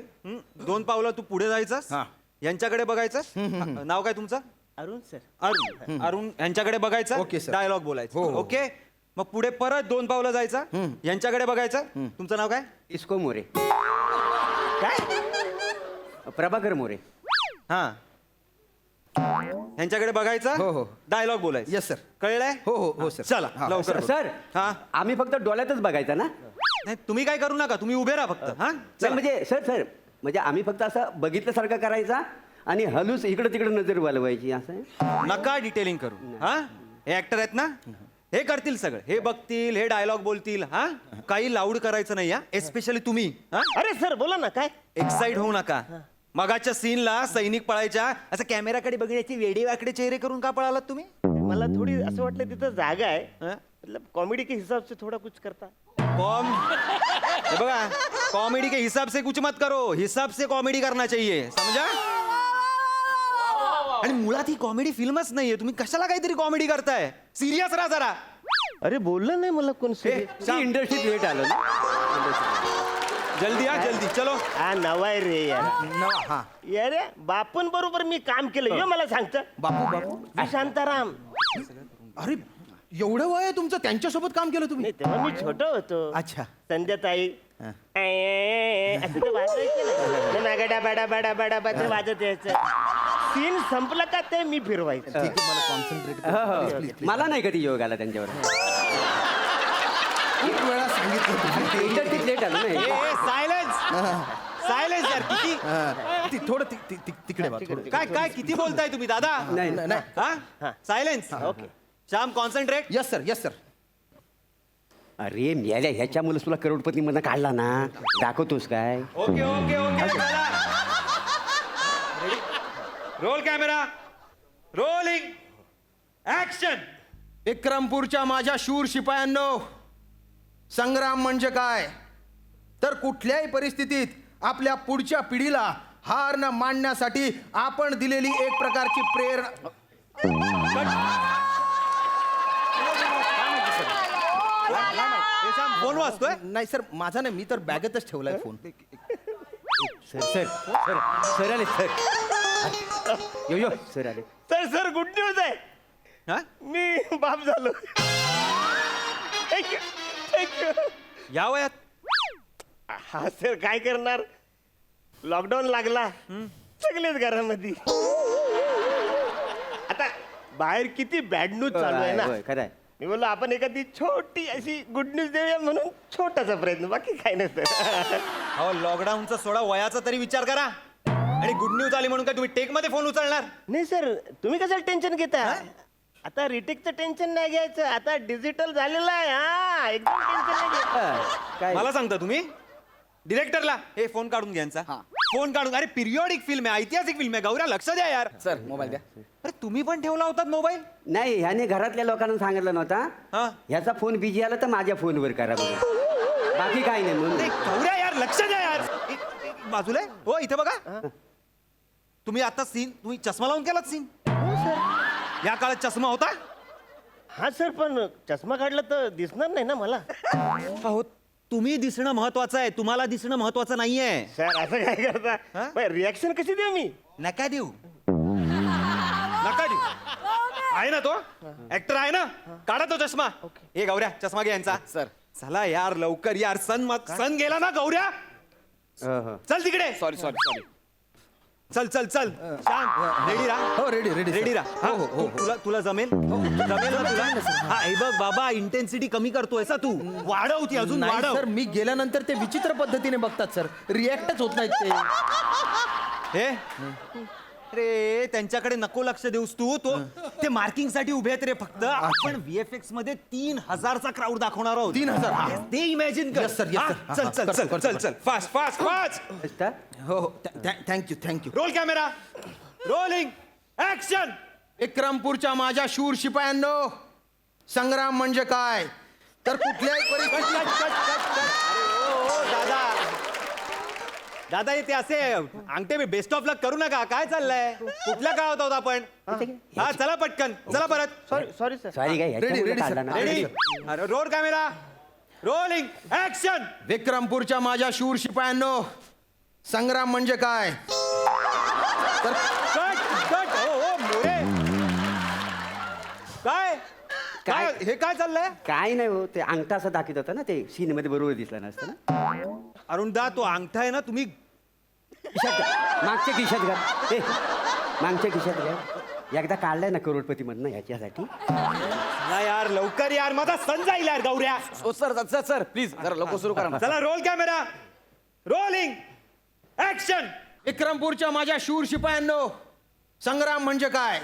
2 पावलं तू पुढे जायचंस हा. यांच्याकडे बघायचं नाव काय तुमचं अरुण सर अरुण यांच्याकडे बघायचं ओके, सर. डायलॉग बोलायचं हो, हो. ओके मग पुढे परत 2 पावलं जायचं यांच्याकडे बघायचं तुमचं नाव काय इसको मोरे काय प्रभाकर मोरे. हा यांच्याकडे बघायचं हो, हो. डायलॉग बोलायचं येस सर. कळलंय हो हो हो सर. चला हा. लवकर बोला. सर हा आम्ही फक्त डोळ्यातच बघायचं ना? नाही तुम्ही काय करू नका तुम्ही उभे राहा फक्त हा नाही, चला. म्हणजे सर म्हणजे आम्ही फक्त असं बघितल्यासारखं करायचा आणि हलूस इकडं तिकडं नजर वळवायची असं आहे. नका डिटेलिंग करू हा हे ऍक्टर आहेत ना हे करतील सगळं हे बघतील हे डायलॉग बोलतील हा काही लाऊड करायचं नाही हा एस्पेशली तुम्ही हा अरे सर बोला ना काय एक्साइट होऊ नका मगाच्या सीनला सैनिक पळायच्या असं कॅमेराकडे बघण्याची वेडे वाकडे चेहरे करून का पळालात तुम्ही मला थोडी असं वाटलं तिथं जागा आहे हा? मतलब कॉमेडी के हिसाब से थोड़ा कुछ करता हे बघा कॉमेडी के हिसाब से कुछ मत करो हिसाब से कॉमेडी करना चाहिए समजा आणि मुळात ही कॉमेडी फिल्मच नाहीये तुम्ही कशाला काहीतरी कॉमेडी करताय सिरियस राहा जरा अरे बोललं नाही मला कोण इंडस्ट्रीत लेट आलं ना. जल्दी या जल्दी चलो हा नवाय रे यार नवा हा. यार बापून बरोबर मी काम केलं हे मला सांगतं बापू मी शांताराम अरे एवढं वय आहे तुमचं त्यांच्यासोबत काम केलं तुम्ही? नाही तेव्हा मी छोट होतो अच्छा. संध्याताई असं ते वाजवायचं ना गडा बडा बडा बडा बडा वाजत यायचं सीन संपला का ते मी फिरवायचं ठीक आहे मला कॉन्सन्ट्रेट हो, हो. मला नाही कधी योग आला त्यांच्यावर. खूप वेळा सांगितलं इंडस्ट्रीत लेट आलं नाही. सायलेन्स सायलेन्स यार किती थोडं तिकडे बघ, थोडं. काय काय किती बोलताय तुम्ही दादा नाही नाही. हा silence okay Shyam concentrate yes sir yes sir. अरे मेल्या ह्याच्यामुळे तुला करोडपती मधनं काढला ना दाखवतोस काय? Okay okay okay roll camera rolling action विक्रमपूरच्या माझ्या शूर शिपायांनो संग्राम म्हणजे काय तर कुठल्याही परिस्थितीत आपल्या पुढच्या पिढीला हार न मांडण्यासाठी आपण दिलेली एक प्रकारची प्रेरणा. फोन वाजतोय नाही सर माझा नाही मी तर बॅगेतच ठेवलाय phone. Sir sir sir sir आले सर. यो यो सर आले. तर सर गुड न्यूज आहे हा? मी बाप झालो थँक्यू थँक्यू या वयात हा सर काय करणार लॉकडाऊन लागला सगळेच घरामध्ये आता बाहेर किती बॅड न्यूज चालू आहे ना होय, खरं आहे. मी बोललो आपण एखादी छोटी अशी गुड न्यूज देऊया म्हणून छोटासा प्रयत्न बाकी काय नसतं अहो लॉकडाऊनचा सोडा वयाचा तरी विचार करा आणि गुड न्यूज आली म्हणून काय तुम्ही टेक मध्ये फोन उचलणार नाही सर तुम्ही कशाला टेन्शन घेता आता रिटेकचं टेन्शन नाही घ्यायचं आता डिजिटल झालेलं आहे हा एकदम टेन्शन नाही घ्यायचं काय मला सांगता तुम्ही डिरेक्टरला हे फोन काढून घ्यायचा फोन काढून अरे पिरियॉडिक फिल्म आहे ऐतिहासिक फिल्म आहे गौऱ्या लक्ष द्या यार सर मोबाईल द्या. अरे तुम्ही पण ठेवला होतात मोबाईल नाही ह्याने घरातल्या लोकांना सांगितलं हा. नव्हता ह्याचा फोन बिझी आला तर माझ्या फोनवर करा बघा बाकी काय नाही म्हणून. गौऱ्या यार लक्ष द्या यार बाजूला आहे. हो इथे बघा तुम्ही आता सीन तुम्ही चष्मा लावून केलात सीन या काळात चष्मा होता हा सर पण चष्मा काढला तर दिसणार नाही ना मला अहो तुम्ही दिसणं महत्वाचं आहे तुम्हाला दिसणं महत्वाचं नाहीये सर असं काय करता रिॲक्शन कशी देऊ मी नका देऊ नका देऊ आहे ना तो ऍक्टर आहे ना काढा तो चष्मा ए गौऱ्या चष्मा घे यांचा सर. चला यार लवकर यार सन गेला ना गौऱ्या हो, हो. चल तिकडे सॉरी सॉरी चल चल चल शांत रेडी राहा हो रेडी रेडी रेडी राहा हो हो हो तुला तुला जमेल जमेल ना तुला हा हे बघ बाबा इंटेन्सिटी कमी करतोय सा तू वाढव ती अजून नाही वाढव सर मी गेल्यानंतर ते विचित्र पद्धतीने बघतात सर रिॲक्टच होत नाहीत ते. हे रे त्यांच्याकडे नको लक्ष देऊस तू तो ते मार्किंग साठी उभे आहेत रे फक्त आपण VFX मध्ये 3000चा क्राऊड दाखवणार आहोत 3000 हा. ते इमॅजिन कर Yes, sir, yes, हा? sir. हा, चल हा, चल करतो, चल करतो, चल चल फास्ट फास्ट फास्ट असता? हो हो thank you thank you. Roll camera rolling action विक्रमपूरच्या माझ्या शूर शिपायांनो संग्राम म्हणजे काय तर कुठल्याही परिस्थितीत दादा दादा ते असे अंगठे बेस्ट ऑफ लक करू नका काय चाललंय कुठल्या काळात आहोत आपण हा चला पटकन चला परत सॉरी सर सॉरी काय ह्याच्यामुळे ready, काढला sir. ना. Ready roll camera rolling action विक्रमपूरच्या माझ्या शूर शिपायांनो संग्राम म्हणजे काय तर कट कट हो हो मोरे काय काय हे काय चाललंय काय नाही हो ते अंगठा असं दाखवत होता ना ते सीनमध्ये बरोबर दिसला नसतं ना. अरुणदा तो अंगठा आहे ना तुम्ही खिशात घाल. मागच्या खिशात घाल हे मागच्या खिशात घाल. एकदा काढलाय ना करोडपती मधनं ह्याच्यासाठी. ना यार लवकर यार माझा सण जाईल यार गौऱ्या सर प्लीज जरा लवकर सुरू करा चला रोल कॅमेरा रोलिंग ऍक्शन विक्रमपूरच्या माझ्या शूर शिपायांनो, संग्राम म्हणजे काय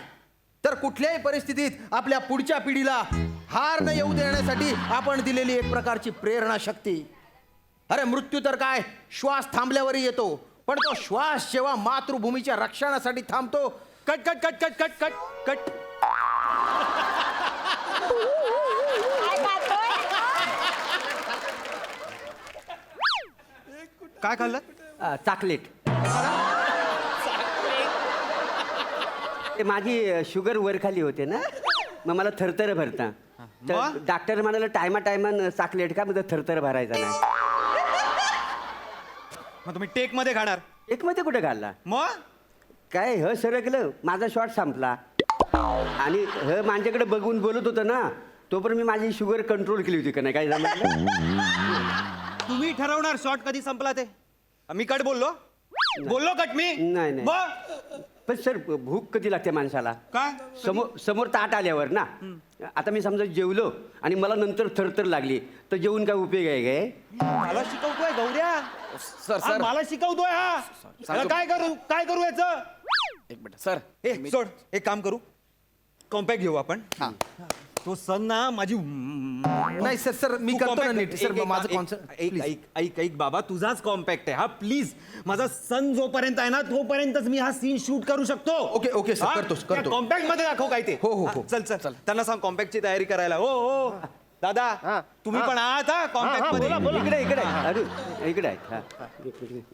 तर कुठल्याही परिस्थितीत आपल्या पुढच्या पिढीला हार न येऊ देण्यासाठी आपण दिलेली एक प्रकारची प्रेरणा शक्ती. अरे मृत्यू तर काय श्वास थांबल्यावरही येतो, पण तो श्वास जेव्हा मातृभूमीच्या रक्षणासाठी थांबतो. Cut cut cut cut cut cut cut काय खाल्लं चॉकलेट. ते माझी शुगर वर खाली होते ना, मग मला थरथर भरता. तर मग? डॉक्टर म्हणाला टायमान चॉकलेट का म्हणजे थरथर भरायचा नाही. मग तुम्ही टेक मध्ये खाणार एक मध्ये कुठे घालला मग काय ह सरकलं माझा शॉट संपला आणि ह माझ्याकडे बघून बोलत होतं ना, तोपर्यंत मी माझी शुगर कंट्रोल केली होती का नाही काय जमलं. तुम्ही ठरवणार शॉट कधी संपला ते मी कट बोललो कट मी नाही, नाही. मग पण सर भूक कधी लागते माणसाला काय समोर ताट आल्यावर ना. आता मी समजा जेवलो आणि मला नंतर थरथर लागली तर जेवून काय उपयोग आहे काय. मला शिकवतोय गौऱ्या सर हा, मला शिकवतोय हा याला काय करू याचं एक मिनिट सर ए सोड एक काम करू कॉम्पॅक्ट घेऊ आपण तो सण ना माझी नाही सर सर मी तू करतो ना compact- नीट सर एक- माझं एक- कॉन्सर्ट एक- ऐक ऐक ऐक बाबा तुझाच कॉम्पॅक्ट आहे हा प्लीज माझा सण जोपर्यंत आहे ना तोपर्यंतच मी हा सीन शूट करू शकतो ओके, ओके, sir, करतो. कॉम्पॅक्ट मध्ये दाखव काय ते हो, हो, हा, हो. चल चल त्यांना सांग कॉम्पॅक्टची तयारी करायला हो हो दादा तुम्ही पण आहात हा कॉम्पॅक्ट मध्ये इकडे अरे इकडे आहेत हा.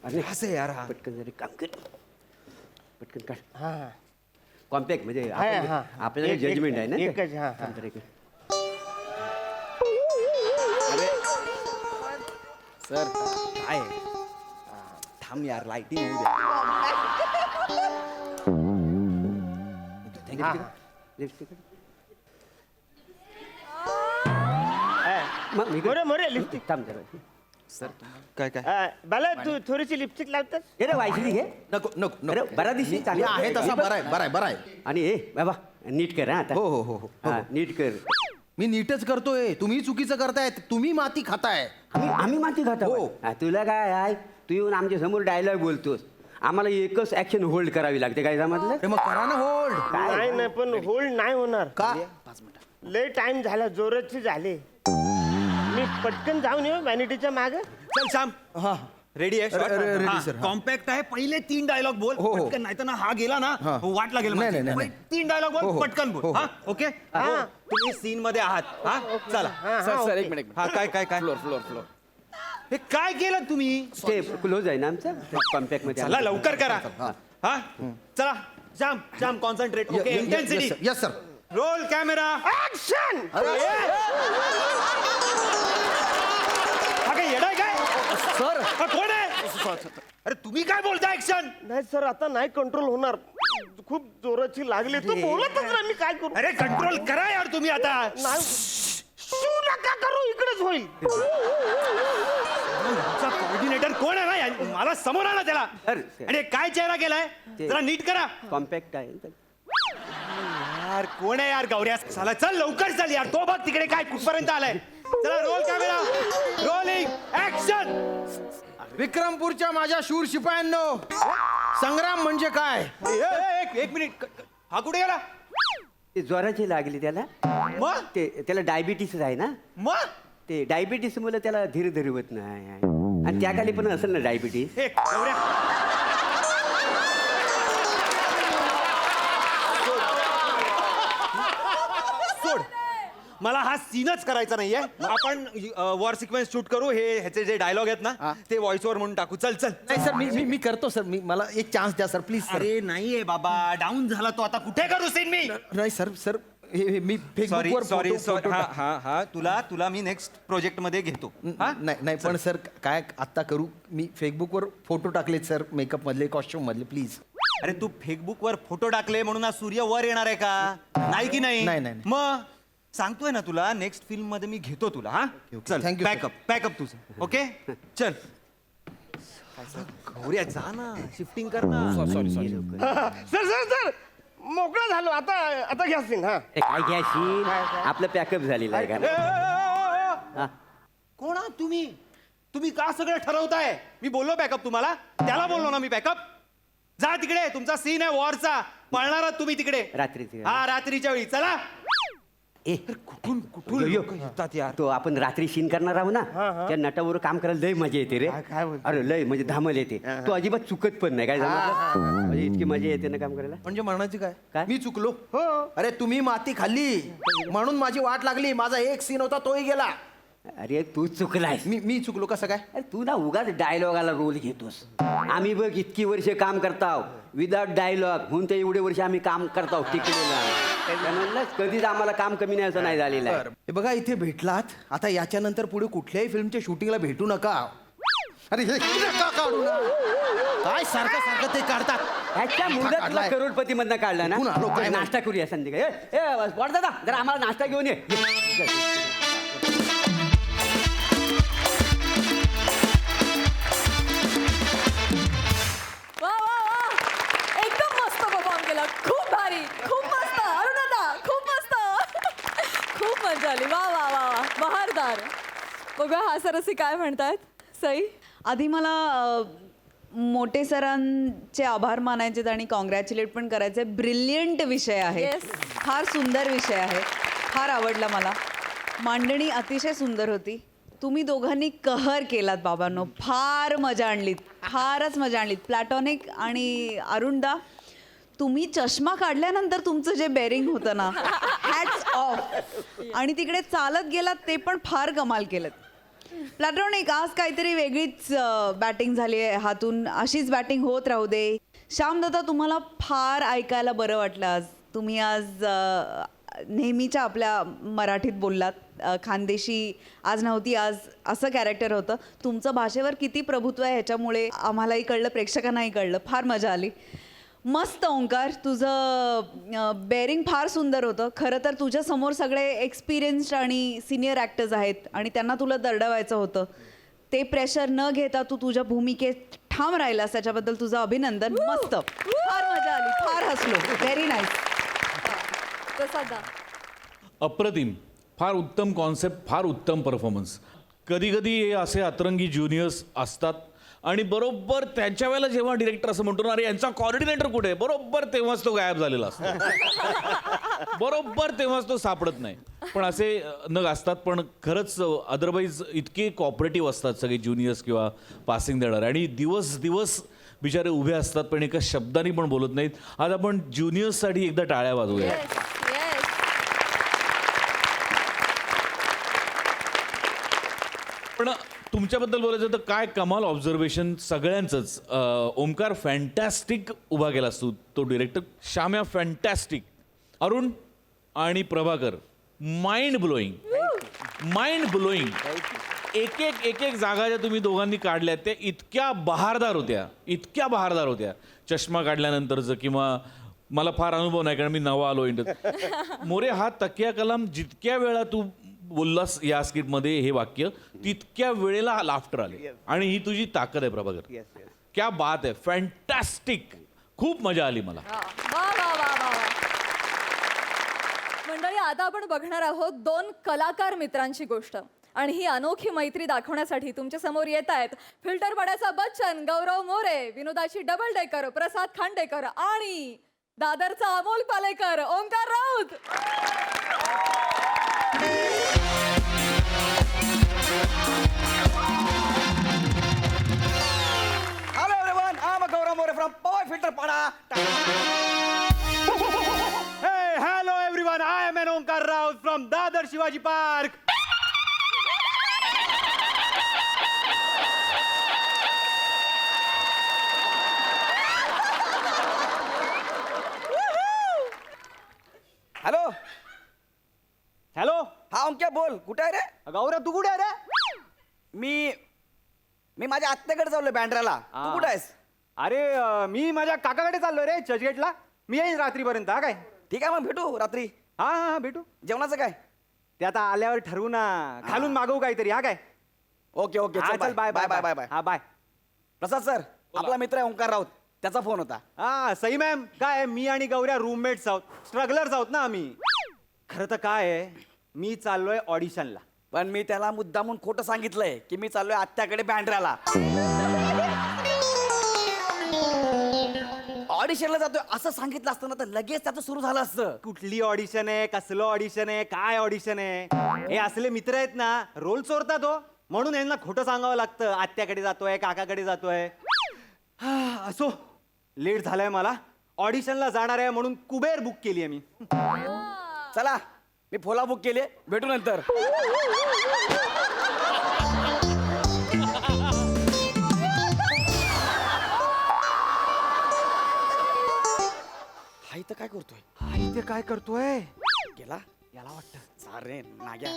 अरे असं यार हा पटकन जरी काम कर पटकन काढ. कॉम्पॅक्ट म्हणजे आपल्याला जजमेंट आहे ना ते. एकच, हा, हा. थांब जरा इकडे. सर काय थांब यार लाइटिंग होऊ द्या लिपस्टिक. मग इकडे. मोरे लिपस्टिक थांब जरा. सर काय काय बाला तू थोडीशी लिपस्टिक लावतस. हे रे वायसली घे. नको नको अरे नको बरा दिसली मी आहे तसा बरा आहे बरा आहे. आणि हे बाबा नीट कर हा आता. हो, हो, हो, हो. हा, नीट कर. मी नीटच करतोय, तुम्ही चुकीचं करताय, तुम्ही माती खाताय. आम्ही माती खातो हो. हा, तुला काय आहे तू येऊन आमच्या समोर डायलॉग बोलतोस, आम्हाला एकच ऍक्शन होल्ड करावी लागते काय समजलं. अरे मग करा ना होल्ड. नाही नाही पण होल्ड नाही होणार का लय टाइम झाला जोराचे झाले. मी पटकन जाऊन येऊ व्हॅनिटीच्या मागे. चल श्याम हा रेडी आहे ready, sir. कॉम्पॅक्ट आहे पहिले 3 डायलॉग बोल हो, हो. पटकन नाही तर ना हा गेला ना हा. वाट लागेल नाही, माझी. नाही, नाही. पहिले 3 डायलॉग हो, बोल हो. पटकन हो, बोल हो. हा ओके तुम्ही सीन मध्ये आहात हा चला सर एक मिनिट हा काय काय काय फ्लोर हे काय केलं तुम्ही ते क्लोज आहे ना आमचं कॉम्पॅक्ट मध्ये. चला लवकर करा हा चला Shyam concentrate okay intensity yes sir. Roll camera action. हा काय येडाय काय सर हा कोण आहे अरे तुम्ही काय बोलता ऍक्शन नाही सर आता नाही कंट्रोल होणार. खूप जोराची लागली तू बोलतच नाही मी काय करू. अरे कंट्रोल करा यार तुम्ही आता नाही शू नका करू इकडेच होईल. कोऑर्डिनेटर कोण आहे ना या- मला समोर आणा त्याला सर, आणि काय चेहरा केलाय ते- जरा नीट करा कॉम्पॅक्ट आहे. यार कोण आहे यार गौऱ्या साला चल लवकर चल यार तो बघ तिकडे काय कुठपर्यंत आलाय चला रोल कॅमेरा रोलिंग ऍक्शन विक्रमपूरच्या माझ्या शूर शिपायांनो, संग्राम म्हणजे काय एक मिनिट हा कुठे गेला ते ज्वराची लागली त्याला. मग त्याला डायबिटीस आहे ना, मग ते डायबिटीस मुळे त्याला धीर धरवत नाही आणि त्याखाली पण असेल ना डायबिटीस. हे गौऱ्या सोड मला हा सीनच करायचा नाहीये आपण वॉर सिक्वेन्स शूट करू ह्याचे जे डायलॉग आहेत ना ते व्हॉइस ओव्हर म्हणून टाकू चल चल नाही सर मी करतो सर. मी मला एक चान्स द्या सर प्लीज सर. अरे नाहीये बाबा डाऊन झाला तो आता कुठे करू सीन मी नाही सर सर मी सॉरी फेसबुकवर सॉरी फोटो- सॉरी फोटो हा टाक- हा हा तुला मी नेक्स्ट प्रोजेक्ट मध्ये घेतो हा नाही नाही पण सर काय आत्ता करू मी फेसबुकवर फोटो टाकलेत सर मेकअप मधले कॉस्ट्युम मधले प्लीज. अरे तू फेसबुकवर फोटो टाकले म्हणून आज सूर्य वर येणार आहे का नाही की नाही नाही, नाही. मग सांगतोय ना तुला नेक्स्ट फिल्म मध्ये मी घेतो तुला हा okay. चल Thank you, sir. पॅकअप तुझं ओके चल गौऱ्या जा ना शिफ्टिंग कर ना sorry sorry sir sir sir मोकळा झालो आता आता घ्या सीन हा ए, काय घ्याशील आपलं पॅकअप झालेलं आहे का हा. कोण आहात तुम्ही तुम्ही का सगळं ठरवताय मी बोललो पॅकअप तुम्हाला त्याला बोललो ना मी पॅकअप जा तिकडे तुमचा सीन आहे वॉरचा पळणार आहात तुम्ही तिकडे रात्रीचे. हा रात्रीच्या वेळी चला ए कुठून कुठून यो, यो. लोकं येतात यार तो आपण रात्री सीन करणार आहोत ना त्या नटावर काम करायला लय मजा येते रे. अरे लय म्हणजे धामल येते तो अजिबात चुकत पण नाही काय झालं म्हणजे इतकी मजा येते ना काम करायला. म्हणजे म्हणायचं काय काय? मी चुकलो अरे तुम्ही माती खाल्ली म्हणून माझी वाट लागली माझा एक सीन होता तोही गेला. अरे तू चुकलाय. मी चुकलो कसं काय. अरे तू ना उगाच डायलॉगाला रोल घेतोस. आम्ही बघ इतकी वर्ष काम करताव विदाउट डायलॉग म्हणून ते एवढे वर्ष आम्ही काम करताव टिकलेला कधीच आम्हाला काम कमी नाही असं नाही झालेलं आहे. हे बघा इथे भेटलात आता याच्यानंतर पुढे कुठल्याही फिल्मच्या शूटिंगला भेटू नका. अरे हे नका काढू ना. काय सारखं सारखं ते काढतात. ह्याच्या मुदत तुला काढलाय. करोडपती मधनं काढला ना कुठून आलो काय नाश्ता करूया संध्याकाळी. ए वाट दादा जरा आम्हाला नाश्ता घेऊन ये. वा वा वा एकदम मस्त परफॉर्म केला खूप भारी खूप मस्त अरुणदा खूप मस्त खूप मजा आली वा वा वा वा बहारदार. बघा हा सरसी काय म्हणतायत सई. आधी मला मोठे सरांचे आभार मानायचे आणि कॉंग्रॅच्युलेट पण करायचे. ब्रिलियंट विषय आहे Yes. फार सुंदर विषय आहे फार आवडला मला. मांडणी अतिशय सुंदर होती. तुम्ही दोघांनी कहर केलात बाबांनो फार मजा आणलीत फारच मजा आणलीत. प्लॅटॉनिक आणि अरुणदा तुम्ही चष्मा काढल्यानंतर तुमचं जे बेरिंग होतं ना हॅट्स ऑफ आणि तिकडे चालत गेलात ते पण फार कमाल केलं. प्लॅटॉनिक आज काहीतरी वेगळीच बॅटिंग झाली आहे हातून अशीच बॅटिंग होत राहू दे. श्यामदत्ता तुम्हाला फार ऐकायला बरं वाटलं आज. तुम्ही आज नेहमीच्या आपल्या मराठीत बोललात. खानदेशी आज नव्हती आज असं कॅरेक्टर होतं. तुमचं भाषेवर किती प्रभुत्व आहे ह्याच्यामुळे आम्हालाही कळलं प्रेक्षकांनाही कळलं. फार मजा आली. मस्त ओंकार तुझं बेरिंग फार सुंदर होतं. खरं तर तुझ्या समोर सगळे एक्सपिरियन्स्ड आणि सिनियर ॲक्टर्स आहेत आणि त्यांना तुला दरडवायचं होतं. ते प्रेशर न घेता तू तुझ्या भूमिकेत ठाम राहिलास त्याच्याबद्दल तुझं अभिनंदन. मस्त फार मजा आली फार हसलो. Very nice. प्रसादा अप्रतिम फार उत्तम कॉन्सेप्ट फार उत्तम परफॉर्मन्स. कधी कधी हे असे अतरंगी ज्युनियर्स असतात आणि बरोबर त्यांच्या वेळेला जेव्हा डिरेक्टर असं म्हणतो ना अरे यांचा कॉर्डिनेटर कुठे आहे बरोबर तेव्हाच तो गायब झालेला असतो. बरोबर तेव्हाच तो सापडत नाही. पण असे नग असतात पण खरंच अदरवाईज इतके कॉपरेटिव्ह असतात सगळे ज्युनियर्स किंवा पासिंग देणारे आणि दिवस दिवस बिचारे उभे असतात पण एका शब्दाने पण बोलत नाहीत. आज आपण ज्युनियर्ससाठी एकदा टाळ्या वाजवूया. पण तुमच्याबद्दल बोलायचं तर काय कमाल ऑब्झर्वेशन सगळ्यांचंच. ओमकार फॅन्टॅस्टिक उभा केलास तू तो डिरेक्टर. श्याम्या फॅन्टॅस्टिक. अरुण आणि Prabhakar mind blowing mind blowing. एक एक जागा ज्या तुम्ही दोघांनी काढल्या त्या इतक्या बहारदार होत्या इतक्या बहारदार होत्या. चष्मा काढल्यानंतरचं किंवा मला फार अनुभव नाही कारण मी नवा आलो इंडस्ट्रीत. मोरे हा तकिया कलाम जितक्या वेळा तू बोललास या स्किटमध्ये हे वाक्य तितक्या वेळेला लाफ्टर आले आणि ही तुझी ताकद आहे प्रभाकर. क्या बात आहे फॅन्टॅस्टिक. खूप मजा आली मला. वा वा वा वा वा. मंडळी आता आपण बघणार आहोत दोन कलाकार मित्रांची गोष्ट आणि ही अनोखी मैत्री दाखवण्यासाठी तुमच्या समोर येत आहेत फिल्टर पाड्याचा बच्चन गौरव मोरे, विनोदाची डबल डेकर प्रसाद खांडेकर आणि दादरचा Amol Palekar Omkar Raut. Hello everyone, I'm Gaurav More from Power Filter Pada. Hey, hello everyone, I am an Omkar Raut from Dadar Shivaji Park. Hello hello हा ओंक्या बोल कुठे आहे रे? गौऱ्या तू कुठे आहे रे? मी माझ्या आत्याकडे चाललोय बँड्राला. तू कुठे आहेस? अरे मी माझ्या काकाकडे चाललोय रे चर्चगेटला. मी येईन रात्रीपर्यंत. हा काय? ठीक आहे मग भेटू रात्री. हा हा हा, भेटू. जेवणाचं काय? ते आता आल्यावर ठरवू ना. खालून मागवू काहीतरी. हा काय? ओके ओके हा, चल बाय बाय बाय बाय. हा बाय. प्रसाद सर आपला मित्र आहे ओंकार राऊत, त्याचा फोन होता. हा सई मॅम. काय मी आणि गौऱ्या रूममेट्स आहोत, स्ट्रगलर्स आहोत ना आम्ही. खरं तर काय आहे, मी चाललोय ऑडिशनला. पण मी त्याला मुद्दामून खोटं सांगितलंय की मी चाललोय आत्याकडे बँड्राला. ऑडिशनला जातोय असं सांगितलं असतं ना तर लगेच त्याचं सुरू झालं असतं. कुठली ऑडिशन आहे, कसलं ऑडिशन आहे, काय ऑडिशन आहे? हे असले मित्र आहेत ना, रोल चोरतात हो. म्हणून यांना खोटं सांगावं लागतं. आत्याकडे जातोय, काकाकडे जातोय. असो, लेट झालाय मला. ऑडिशनला जाणार आहे म्हणून कुबेर बुक केली आहे मी. चला मी फोला बुक केली, भेटू नंतर. हा इथं काय करतोय? हा इथे काय करतोय? गेला याला वाटतं. सारे नाग्या.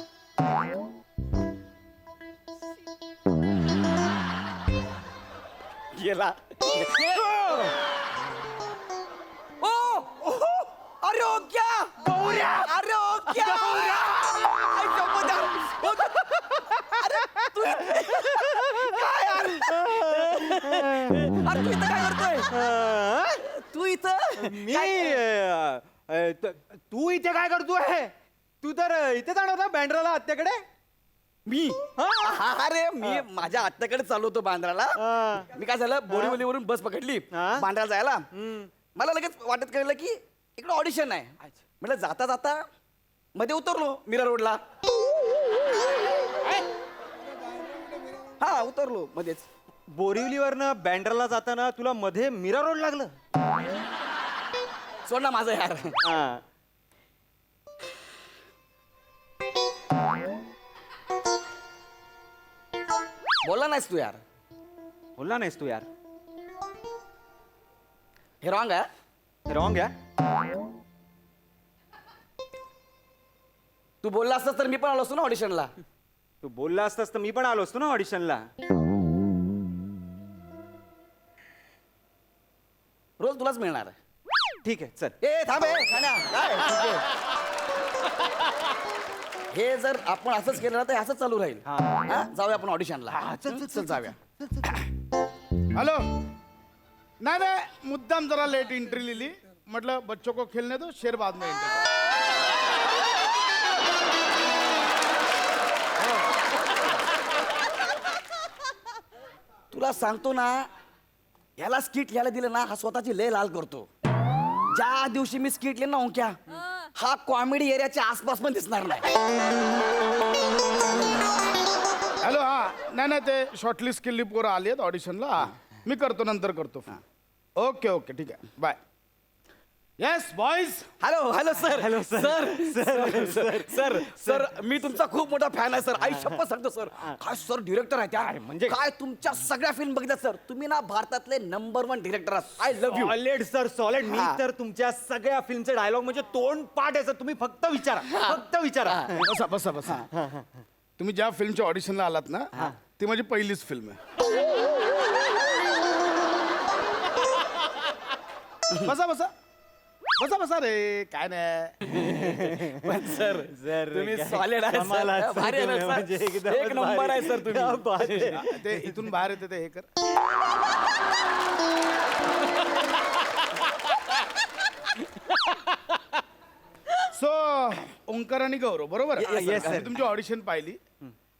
गेला. ओ अरे ओ क्या गौऱ्या, अरे ओ क्या आई शपथ यार. अरे तू काय यार? अरे तू इथं काय करतोय? तू इथं मी तू इथे काय करतोय? तू तर इथे जाणार ना बँड्राला आत्याकडे. मी अरे मी माझ्या आत्याकडे चाललो होतो बांद्राला. मी काय झालं बोरीवलीवरून बस पकडली बांद्राला जायला. मला लगेच वाटत कळलं की इकडे ऑडिशन आहे. म्हटलं जाता जाता मध्ये उतरलो मीरा रोडला. हा उतरलो मध्येच. बोरिवलीवरनं बँड्राला जाताना तुला मध्ये मीरा रोड लागलं. सोड ना माझं यार. हा. बोलला नाहीस तू यार. बोलला नाहीस तू यार. हे रॉंग आहे. रॉंग आहे. तू बोलला असतास तर मी पण आलो असतो ना ऑडिशनला. तू बोलला असतास तर मी पण आलो असतो ना ऑडिशनला. रोज तुलाच मिळणार आहे. ठीक आहे चल. ए थांब ए, ठाण्या, काय? ठीक आहे. हे जर आपण असंच केलं ना तर हे असंच चालू राहील. हा? जाऊया आपण ऑडिशनला. चल जाऊया. हेलो. नहीं नहीं मुद्दाम जरा लेट एंट्री ले ली. मतलब बच्चों को खेलने दो, शेर बाद में एंट्री करो. तुला सांगतो ना याला स्किट याला दिलं ना हा स्वतःची लय लाल करतो. ज्या दिवशी मी स्किट लिहिलं ना ओंक्या हा कॉमेडी एरियाच्या आसपास पण दिसणार नाही. हॅलो. हा नाही नाही ते शॉर्टलिस्ट केली पोरं आली आहेत ऑडिशनला. मी करतो नंतर करतो. ओके ओके ठीक आहे bye. Yes boys. Hello hello sir. Hello sir. Sir sir मी तुमचा खूप मोठा फॅन आहे सर. आई शप्पथ सांगतो सर. काय सर डिरेक्टर आहे त्या. म्हणजे काय तुमच्या सगळ्या फिल्म बघितल्या सर. तुम्ही ना भारतातले नंबर 1 डिरेक्टर आहात. I love you. Solid sir solid. मी हा. तर तुमच्या सगळ्या फिल्मचे डायलॉग म्हणजे तोंड पाठ आहे सर. तुम्ही फक्त विचारा. फक्त विचारा. बसा बसा बसा. तुम्ही ज्या फिल्मच्या ऑडिशनला आलात ना ती माझी पहिलीच फिल्म आहे. बसा बसा बसा बसा रे. काय नाही. पण सर सर तुम्ही सॉलिड आहे कमाल आहे सर. सर. भारी आहे ना म्हणजे सर. एकदमच एक नंबर भारी. आहे सर क्या तुम्ही. बात आहे. ते इथून बाहेर येते ते हे कर. सो ओंकार आणि गौरव बरोबर. yes, sir. मी तुमची ऑडिशन पाहिली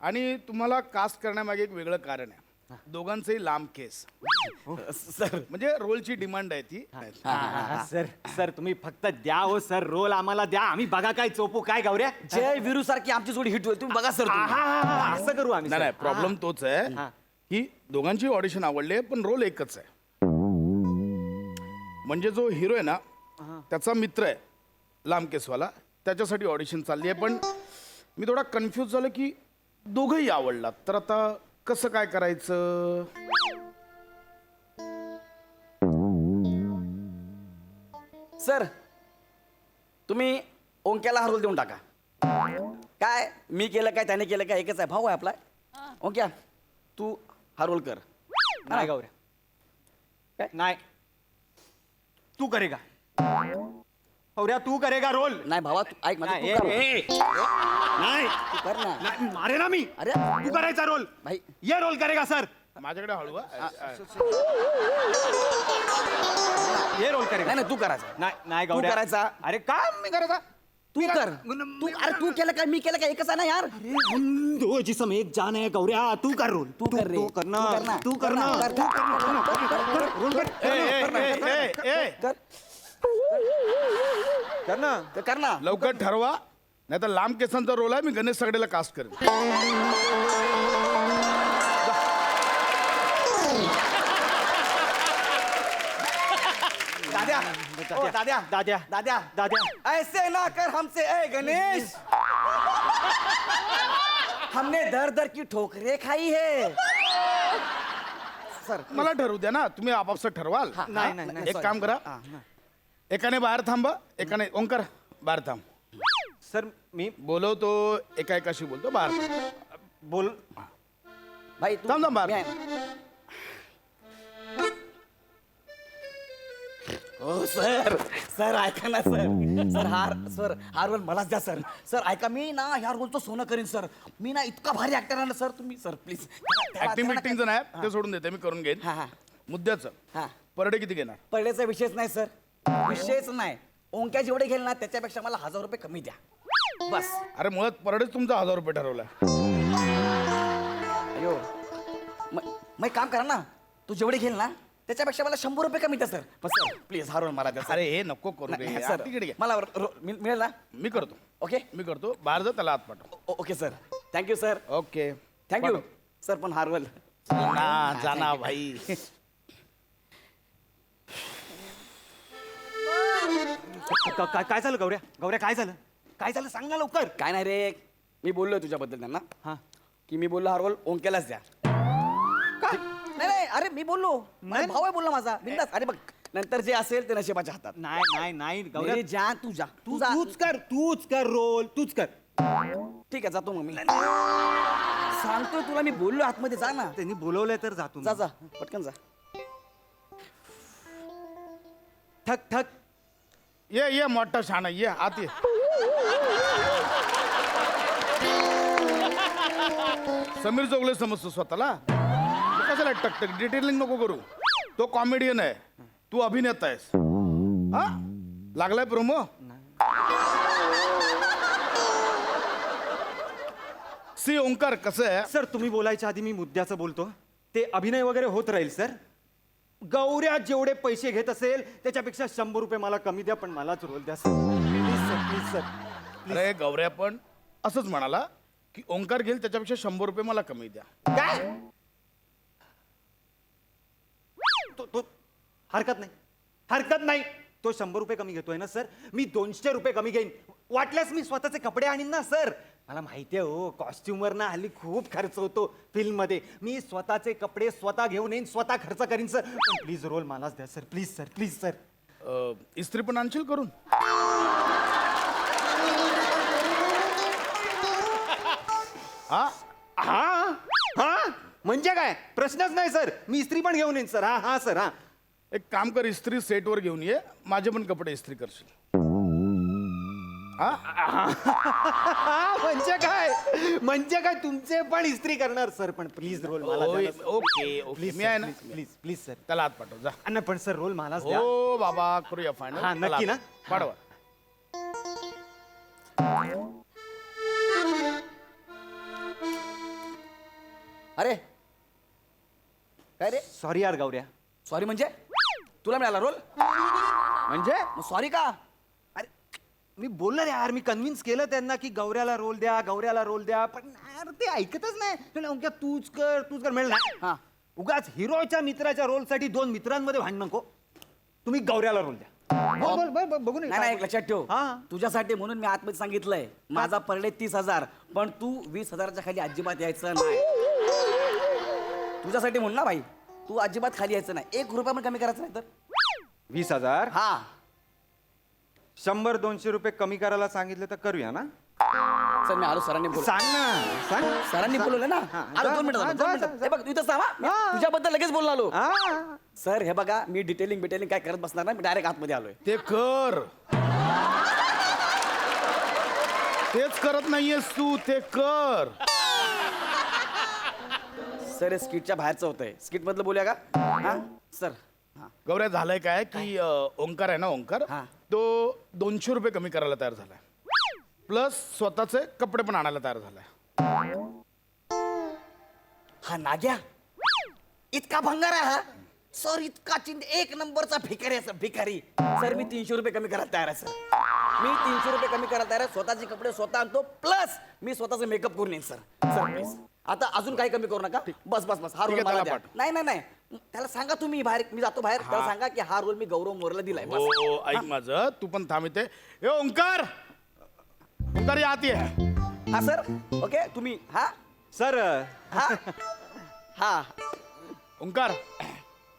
आणि तुम्हाला कास्ट करण्यामागे एक वेगळं कारण आहे. दोघांचंही लांब केस. सर म्हणजे रोलची डिमांड आहे ती. सर सर तुम्ही फक्त द्या हो सर. रोल आम्हाला द्या. आम्ही बघा काय चोपू काय गौऱ्या. जय वीरू सारखी आमची जोडी हिट होईल. तुम्ही बघा सर. असं करू आम्ही नाही सर. नाही प्रॉब्लेम तोच आहे की दोघांची ऑडिशन आवडले पण रोल एकच आहे. म्हणजे जो हिरो आहे ना त्याचा मित्र आहे लांब केसवाला. त्याच्यासाठी ऑडिशन चालली आहे. पण मी थोडा कन्फ्यूज झालो की दोघंही आवडलात तर आता कसं काय करायचं. सर तुम्ही ओंक्याला हा रोल देऊन टाका. काय मी केलं काय त्याने केलं काय एकच आहे भाऊ आहे आपला ओके तू हा रोल कर नाही गौऱ्या नाही तू करेगा गौऱ्या तू करेगा रोल नाही भावा तू ऐक माझं, नाही, तू कर. नाही तू कर ना नाही, मारे ना मी अरे तू करायचा रोल भाई ये रोल करेगा सर माझ्याकडे हळू ये रोल करेगा नाही नाही तू करायचा नाही नाही तू गौऱ्या करायचा. अरे का मी करायचा तू कर तू अरे तू केलं काय मी केलं काय एकच आहे ना यार अरे हम दो जिसम एक जान है गौऱ्या तू कर रोल तू कर रे तू करना तू करना रोल कर करना कर ना लवकर ठरवा नाही तर लांब केसांचा रोल आहे मी गणेश सगळेला कास्ट करेन दाद्या ओ, दाद्या दाद्या दाद्या दाद्या ऐसे ना कर हमसे ए गणेश हमने दर दर की ठोकरे खाई है सर मला ठरवू द्या ना तुम्ही आपापसात ठरवाल नाही, नाही, नाही, एक काम करा एकाने बाहेर थांबा एकाने ओंकार बाहेर थांब सर मी बोलवतो एका एकाशी बोलतो बाहेर थांब. बोल भाई तू थांब, थांब, बाहेर. मी आहे. हो सर सर ऐका ना सर हार रोल मलाच द्या सर सर ऐका मी ना ह्या रोलचं सोनं करीन सर मी ना इतका भारी ऍक्टर आहे ना सर तुम्ही सर प्लीज ऍक्टिंग बिक्टिंगचं नाही ते सोडून देते मी करून घेईन हा हा मुद्द्याचं हा पर डे किती घेणार पहिल्याचा विषयच नाही सर विषयच नाही ओंक्या जेवढे घेईल ना त्याच्यापेक्षा मला 1000 रुपये कमी द्या बस अरे मुळात पर डेच तुमचा 1000 रुपये ठरवला अयो मग काम करा ना तू जेवढे घेईल ना त्याच्यापेक्षा मला 100 रुपये कमी द्या सर बस सर प्लीज हारून मला द्या अरे हे नको करू रे नाही, हा, सर तिकडे घे. मला मिळेल ना मी करतो ओके मी करतो बाहेर जा त्याला आत पाठव okay sir thank you sir okay thank you sir पण हारवल जाना भाई काय झालं गौऱ्या गौऱ्या काय झालं सांग ना लवकर काय नाही रे मी बोललोय तुझ्याबद्दल त्यांना हा की मी बोललो हा रोल ओंकेलाच द्या नाही नाही अरे मी बोललो माझा भाऊ आहे बोलला माझा बिंदास अरे बघ नंतर जे असेल ते नशिबाच्या हातात नाही नाही नाही गौऱ्या मेरी जान तू जा तू जा तूच कर रोल तूच कर ठीक आहे जातो मग मी सांगतोय तुला मी बोललो आतमध्ये जा ना त्यांनी बोलवलंय तर जातो जा जा पटकन जा ठक ठक ये मोठा शाणा ये आत ये समीर चौगले समजतो स्वतःला तू कशाला टकटक डिटेलिंग नको करू तो कॉमेडियन आहे तू अभिनेता आहेस हा लागलाय प्रोमो सी ओंकार कसं आहे सर तुम्ही बोलायच्या आधी मी मुद्द्याचं बोलतो ते अभिनय वगैरे होत राहील सर गौऱ्या जेवढे पैसे घेत असेल त्याच्यापेक्षा 100 रुपये मला कमी द्या पण मलाच रोल द्या सर प्लीज सर अरे गौऱ्या पण असंच म्हणाला की ओंकार घेईल त्याच्यापेक्षा 100 रुपये मला कमी द्या काय तो हरकत नाही तो 100 रुपये कमी घेतोय ना सर मी 200 रुपये कमी घेईन वाटल्यास मी स्वतःचे कपडे आणीन ना सर मला माहिती आहे हो कॉस्ट्युमर ना हल्ली खूप खर्च होतो फिल्म मध्ये मी स्वतःचे कपडे स्वतः घेऊन येईन स्वतः खर्च करीन सर प्लीज रोल मलाच द्या सर प्लीज सर इस्त्री पण आणशील करून हा हा हा म्हणजे काय प्रश्नच नाही सर मी इस्त्री पण घेऊन येईन सर हा सर हा एक काम कर इस्त्री सेटवर घेऊन ये माझे पण कपडे इस्त्री करशील हा म्हणजे काय तुमचे पण इस्त्री करणार सर पण प्लीज रोल मला द्या ना, ओके ओके मी आहे ना प्लीज सर त्याला आत पाठव जा नाही पण सर रोल मलाच द्या हो बाबा करूया फायनल हा, नक्की ना? पाठवा अरे काय रे सॉरी यार गौऱ्या सॉरी म्हणजे तुला मिळाला रोल म्हणजे मग सॉरी का अरे मी बोललो रे यार मी कन्व्हिन्स केलं त्यांना की गौऱ्याला रोल द्या पण यार ते ऐकतच नाही म्हणलं, ओंक्या तूच कर मिळेल नाही हा उगाच हिरोच्या मित्राच्या रोलसाठी 2 मित्रांमध्ये भांडण नको तुम्ही गौऱ्याला रोल द्या बघू नाही नाही एक लक्षात ठेव हा. तुझ्यासाठी म्हणून मी आतमध्ये सांगितलंय माझा पर डे 30,000 पण तू 20,000च्या खाली अजिबात यायचं नाही तुझ्यासाठी म्हणून ना भाई तू अजिबात खाली यायचं नाही 1 रुपया पण कमी करायचं नाही तर 20,000 हा 100-200 रुपये कमी करायला सांगितलं तर करूया ना सर मी आलो सरांनी बोल सांग ना सांग सरांनी बोलवलं ना आलो 2 मिनिटं झालं, 2 मिनिटं. हे बघ तू इथं थांबा तुझ्याबद्दल लगेच बोललो आलो सर. हे बघा मी डिटेलिंग काय करत बसणार नाही, मी डायरेक्ट आतमध्ये आलोय. ते कर. तेच करत नाहीयेस तू, ते कर. सर हे स्किटच्या बाहेरचं होतंय, स्किट मधलं बोलूया का? हा सर. हा गौऱ्या झालंय काय की ओंकार आहे ना, ओंकार हा. तो 200 रुपये कमी करायला तयार झालाय, प्लस स्वतःचे कपडे पण आणायला तयार झालाय. हा नाग्या इतका भंगार आहे हा सर, इतका एक नंबरचा भिकारी आहे सर, भिकारी. सर मी 300 रुपये कमी करायला तयार आहे सर, मी 300 रुपये कमी करायला तयार आहे. स्वतःचे कपडे स्वतः आणतो, प्लस मी स्वतःचा मेकअप करून येईन सर. सर प्लीज आता अजून काही कमी करू नका. बस बस बस हा ठीक रोल आहे, मला त्याला द्या. पाठव. नाही नाही नाही त्याला सांगा तुम्ही बाहेर, मी जातो बाहेर, त्याला सांगा की हा रोल मी गौरव मोरला दिलाय. बस. हो ऐक माझं, तू पण थांब इथे. ए ओंकार, ओंकार या आत ये. हा सर ओके तुम्ही हा सर हा हा ओंकार,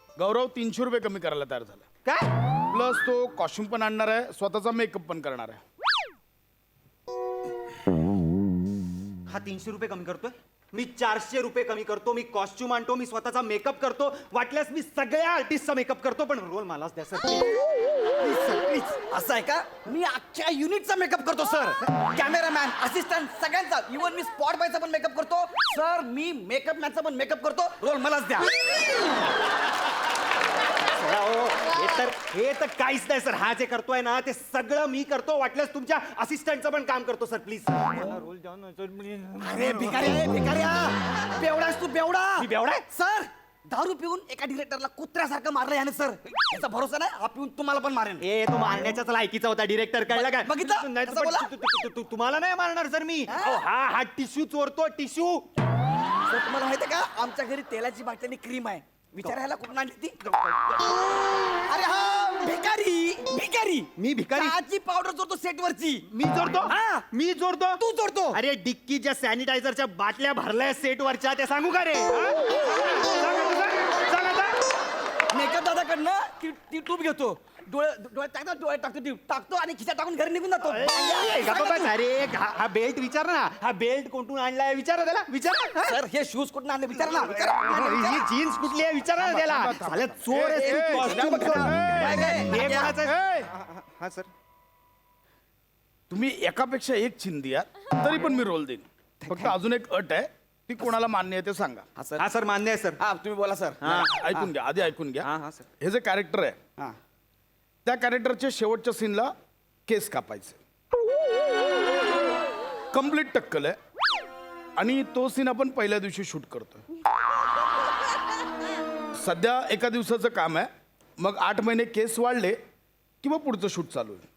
गौरव 300 रुपये कमी करायला तयार झाला, काय प्लस तो कॉस्ट्युम पण आणणार आहे, स्वतःचा मेकअप पण करणार आहे. हा 300 रुपये कमी करतोय, मी 400 रुपये कमी करतो, मी कॉस्ट्युम आणतो, मी स्वतःचा मेकअप करतो, वाटल्यास मी सगळ्या आर्टिस्टचा मेकअप करतो, पण रोल मलाच द्या सर. प्लीज असं आहे का? मी अख्ख्या युनिटचा मेकअप करतो सर, कॅमेरामॅन असिस्टंट सगळ्यांचा, इव्हन मी स्पॉट बॉयचा पण मेकअप करतो सर, मी मेकअप मॅनचा पण मेकअप करतो, रोल मलाच द्या. हे तर काहीच नाही सर, हा जे करतोय ना ते सगळं मी करतो, वाटल्यास तुमच्या असिस्टंटचं पण काम करतो सर. प्लीज रोल द्या ना सर, प्लीज. अरे भिकारी बेवडास तू, बेवडा. मी बेवडा आहे? सर दारू पिऊन एका डिरेक्टरला कुत्र्यासारखं मारलं याने सर, याचा भरोसा नाही, हा पिऊन तुम्हाला पण मारेन. ए तो मारण्याच्याच लायकीचा होता डिरेक्टर, कळलं काय? बघितलं? नाही तर कसं पण बोला? तुम्हाला नाही मारणार सर मी. अहो, हा टिश्यू चोरतो, टिश्यू. सर तुम्हाला माहिती का आमच्या घरी तेलाची बाटली आणि क्रीम आहे, विचारायला कुठून आणली ती? अरे हा भिकारी मी भिकारी? चहाची पावडर चोरतो सेट वरची. मी चोरतो? हा. मी चोरतो? तू चोरतो. अरे डिक्कीच्या सॅनिटायझरच्या बाटल्या भरल्या सेट वरच्या, ते सांगू का रे? सांग आता. मेकअप दादाकडनं ती ट्यूब घेतो, डोळ्यात टाकतो ट्यूब टाकतो आणि खिशात टाकून घरी निघून जातो. अरे हा बेल्ट विचार ना, हा बेल्ट कोणतून आणलाय विचारा त्याला, विचारा. सर हे शूज कुठून आणले विचारा ना, विचारा. ही जीन्स कुठली आहे विचारा ना त्याला. साला चोर आहे तू, costume चोर. हे कोणाचं आहे? हा सर. तुम्ही एकापेक्षा एक चिंधी आहात, तरी पण मी रोल देईन. फक्त अजून एक अट आहे, ती कोणाला मान्य आहे ते सांगा. हा सर मान्य आहे सर. हा तुम्ही बोला सर. ऐकून घ्या, आधी ऐकून घ्या. हा सर. हे जे कॅरेक्टर आहे, हा त्या कॅरेक्टरच्या शेवटच्या सीनला केस कापायचे, कम्प्लीट टक्कल आहे, आणि तो सीन आपण पहिल्या दिवशी शूट करतोय. सध्या एका दिवसाचं काम आहे, मग 8 महिने केस वाढले की मग पुढचं शूट चालू आहे.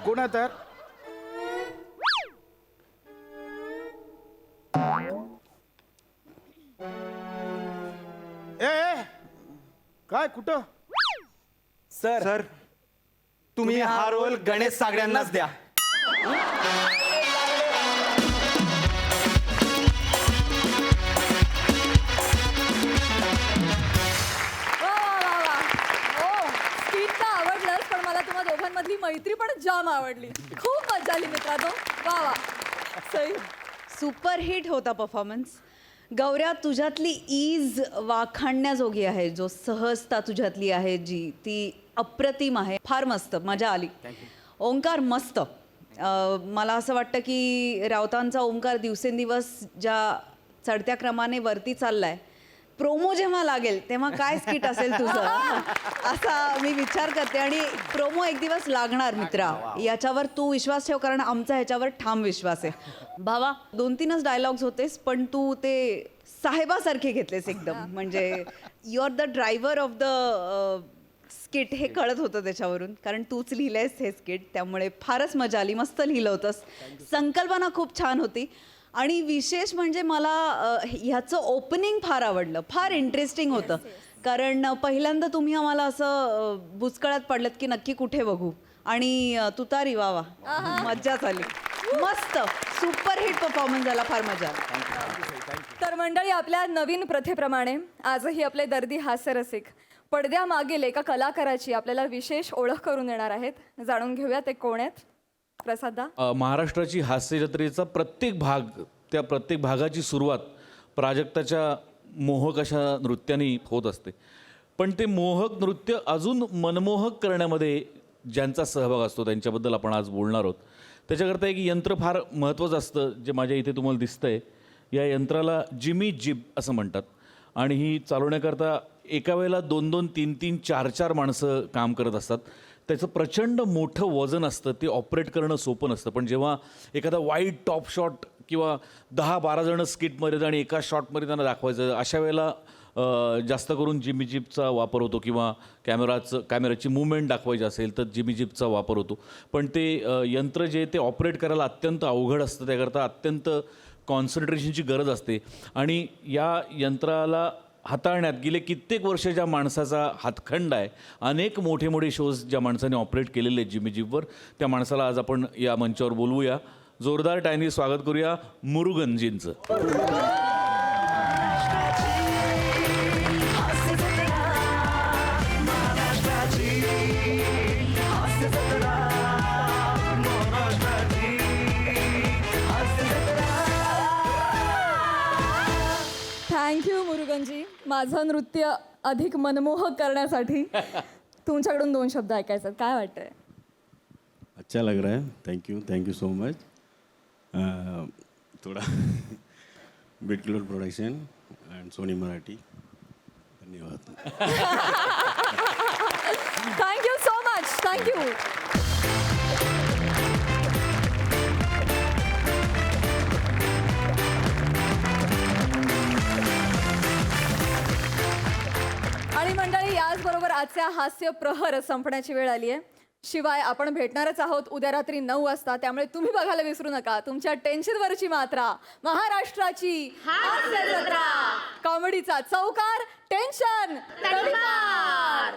कोण आहे तयार? ए काय कुठं? सर तुम्ही हा रोल गणेश सागड्यांनाच द्या. वा वा वा वा. हो स्किट तर आवडलंच, पण मला तुम्हा दोघांमधली मैत्री पण जाम आवडली. खूप मजा आली मित्रांनो. वा वा सई. सुपरहिट होता परफॉर्मन्स. गौऱ्या, तुझ्यातली ईज वाखाणण्याजोगी आहे, जो सहजता तुझ्यातली आहे जी, ती अप्रतिम आहे. फार मस्त, मजा आली. ओंकार मस्त. मला असं वाटतं की राऊतांचा ओंकार दिवसेंदिवस ज्या चढत्या क्रमाने वरती चाललाय, प्रोमो जेव्हा लागेल तेव्हा काय स्किट असेल तुझं असा मी विचार करते. आणि प्रोमो एक दिवस लागणार मित्रा, याच्यावर तू विश्वास ठेव, कारण आमचा ह्याच्यावर ठाम विश्वास आहे. भावा 2-3च डायलॉग्स होतेस, पण तू ते साहेबासारखे घेतलेस एकदम. म्हणजे you are the driver of the skit, हे कळत होतं त्याच्यावरून, कारण तूच लिहिलंयस हे स्किट. त्यामुळे फारच मजा आली. मस्त लिहिलं होतंस. संकल्पना खूप छान होती. आणि विशेष म्हणजे मला ह्याचं ओपनिंग फार आवडलं. फार इंटरेस्टिंग होतं, कारण पहिल्यांदा तुम्ही आम्हाला असं बुचकळ्यात पडलं की नक्की कुठे बघू, आणि तुतारी वा वा, मज्जाच आली. मस्त सुपरहिट परफॉर्मन्स झाला. फार मजा आली. तर मंडळी, आपल्या नवीन प्रथेप्रमाणे आजही आपले दर्दी हास्यरसिक पडद्यामागील एका कलाकाराची आपल्याला विशेष ओळख करून देणार आहेत. जाणून घेऊया ते कोण आहेत. प्रसाददा. महाराष्ट्राची हास्य जत्रेचा प्रत्येक भाग, त्या प्रत्येक भागाची सुरुवात प्राजक्ताच्या मोहक अशा नृत्याने होत असते. पण ते मोहक नृत्य अजून मनमोहक करण्यामध्ये ज्यांचा सहभाग असतो त्यांच्याबद्दल आपण आज बोलणार आहोत. त्याच्याकरता एक यंत्र फार महत्त्वाचं असतं, जे माझ्या इथे तुम्हाला दिसतंय. या यंत्राला जिमी जिब असं म्हणतात आणि ही चालवण्याकरता एका वेळेला 2-2, 3-3, 4-4 माणसं काम करत असतात. त्याचं प्रचंड मोठं वजन असतं, ते ऑपरेट करणं सोपं नसतं. पण जेव्हा एखादा वाईड टॉप शॉट किंवा 10-12 जणं स्किटमध्ये आणि एका शॉटमध्ये त्यांना दाखवायचं, अशा वेळेला जास्त करून जिमी जिपचा वापर होतो किंवा कॅमेराची मूवमेंट दाखवायची असेल तर जिमी जिपचा वापर होतो. पण ते यंत्र जे ते ऑपरेट करायला अत्यंत अवघड असतं, त्याकरता अत्यंत कॉन्सन्ट्रेशनची गरज असते. आणि या यंत्राला हाताळण्यात गेले कित्येक वर्ष ज्या माणसाचा हातखंड आहे, अनेक मोठे मोठे शोज ज्या माणसाने ऑपरेट केलेले आहेत जिमी जिपवर, त्या माणसाला आज आपण या मंचावर बोलवूया. जोरदार टायनी स्वागत करूया मुरुगनजींचं. थँक्यू मुरुगनजी, माझं नृत्य अधिक मनमोहक करण्यासाठी. तुमच्याकडून 2 शब्द ऐकायचे आहेत. काय वाटतंय? अच्छा लग रहा है. Thank you so much. थोड़ा बिट क्लोर प्रोडक्शन एंड सोनी मराठी. धन्यवाद. Thank you so much. थँक्यू. आणि मंडळी, याचबरोबर आजच्या हास्य प्रहर संपण्याची वेळ आली आहे. शिवाय आपण भेटणारच आहोत उद्या रात्री 9 वाजता. त्यामुळे तुम्ही बघायला विसरू नका तुमच्या टेन्शनवरची मात्रा, महाराष्ट्राची हास्य जत्रा. कॉमेडीचा चौकार, टेन्शन तडीपार.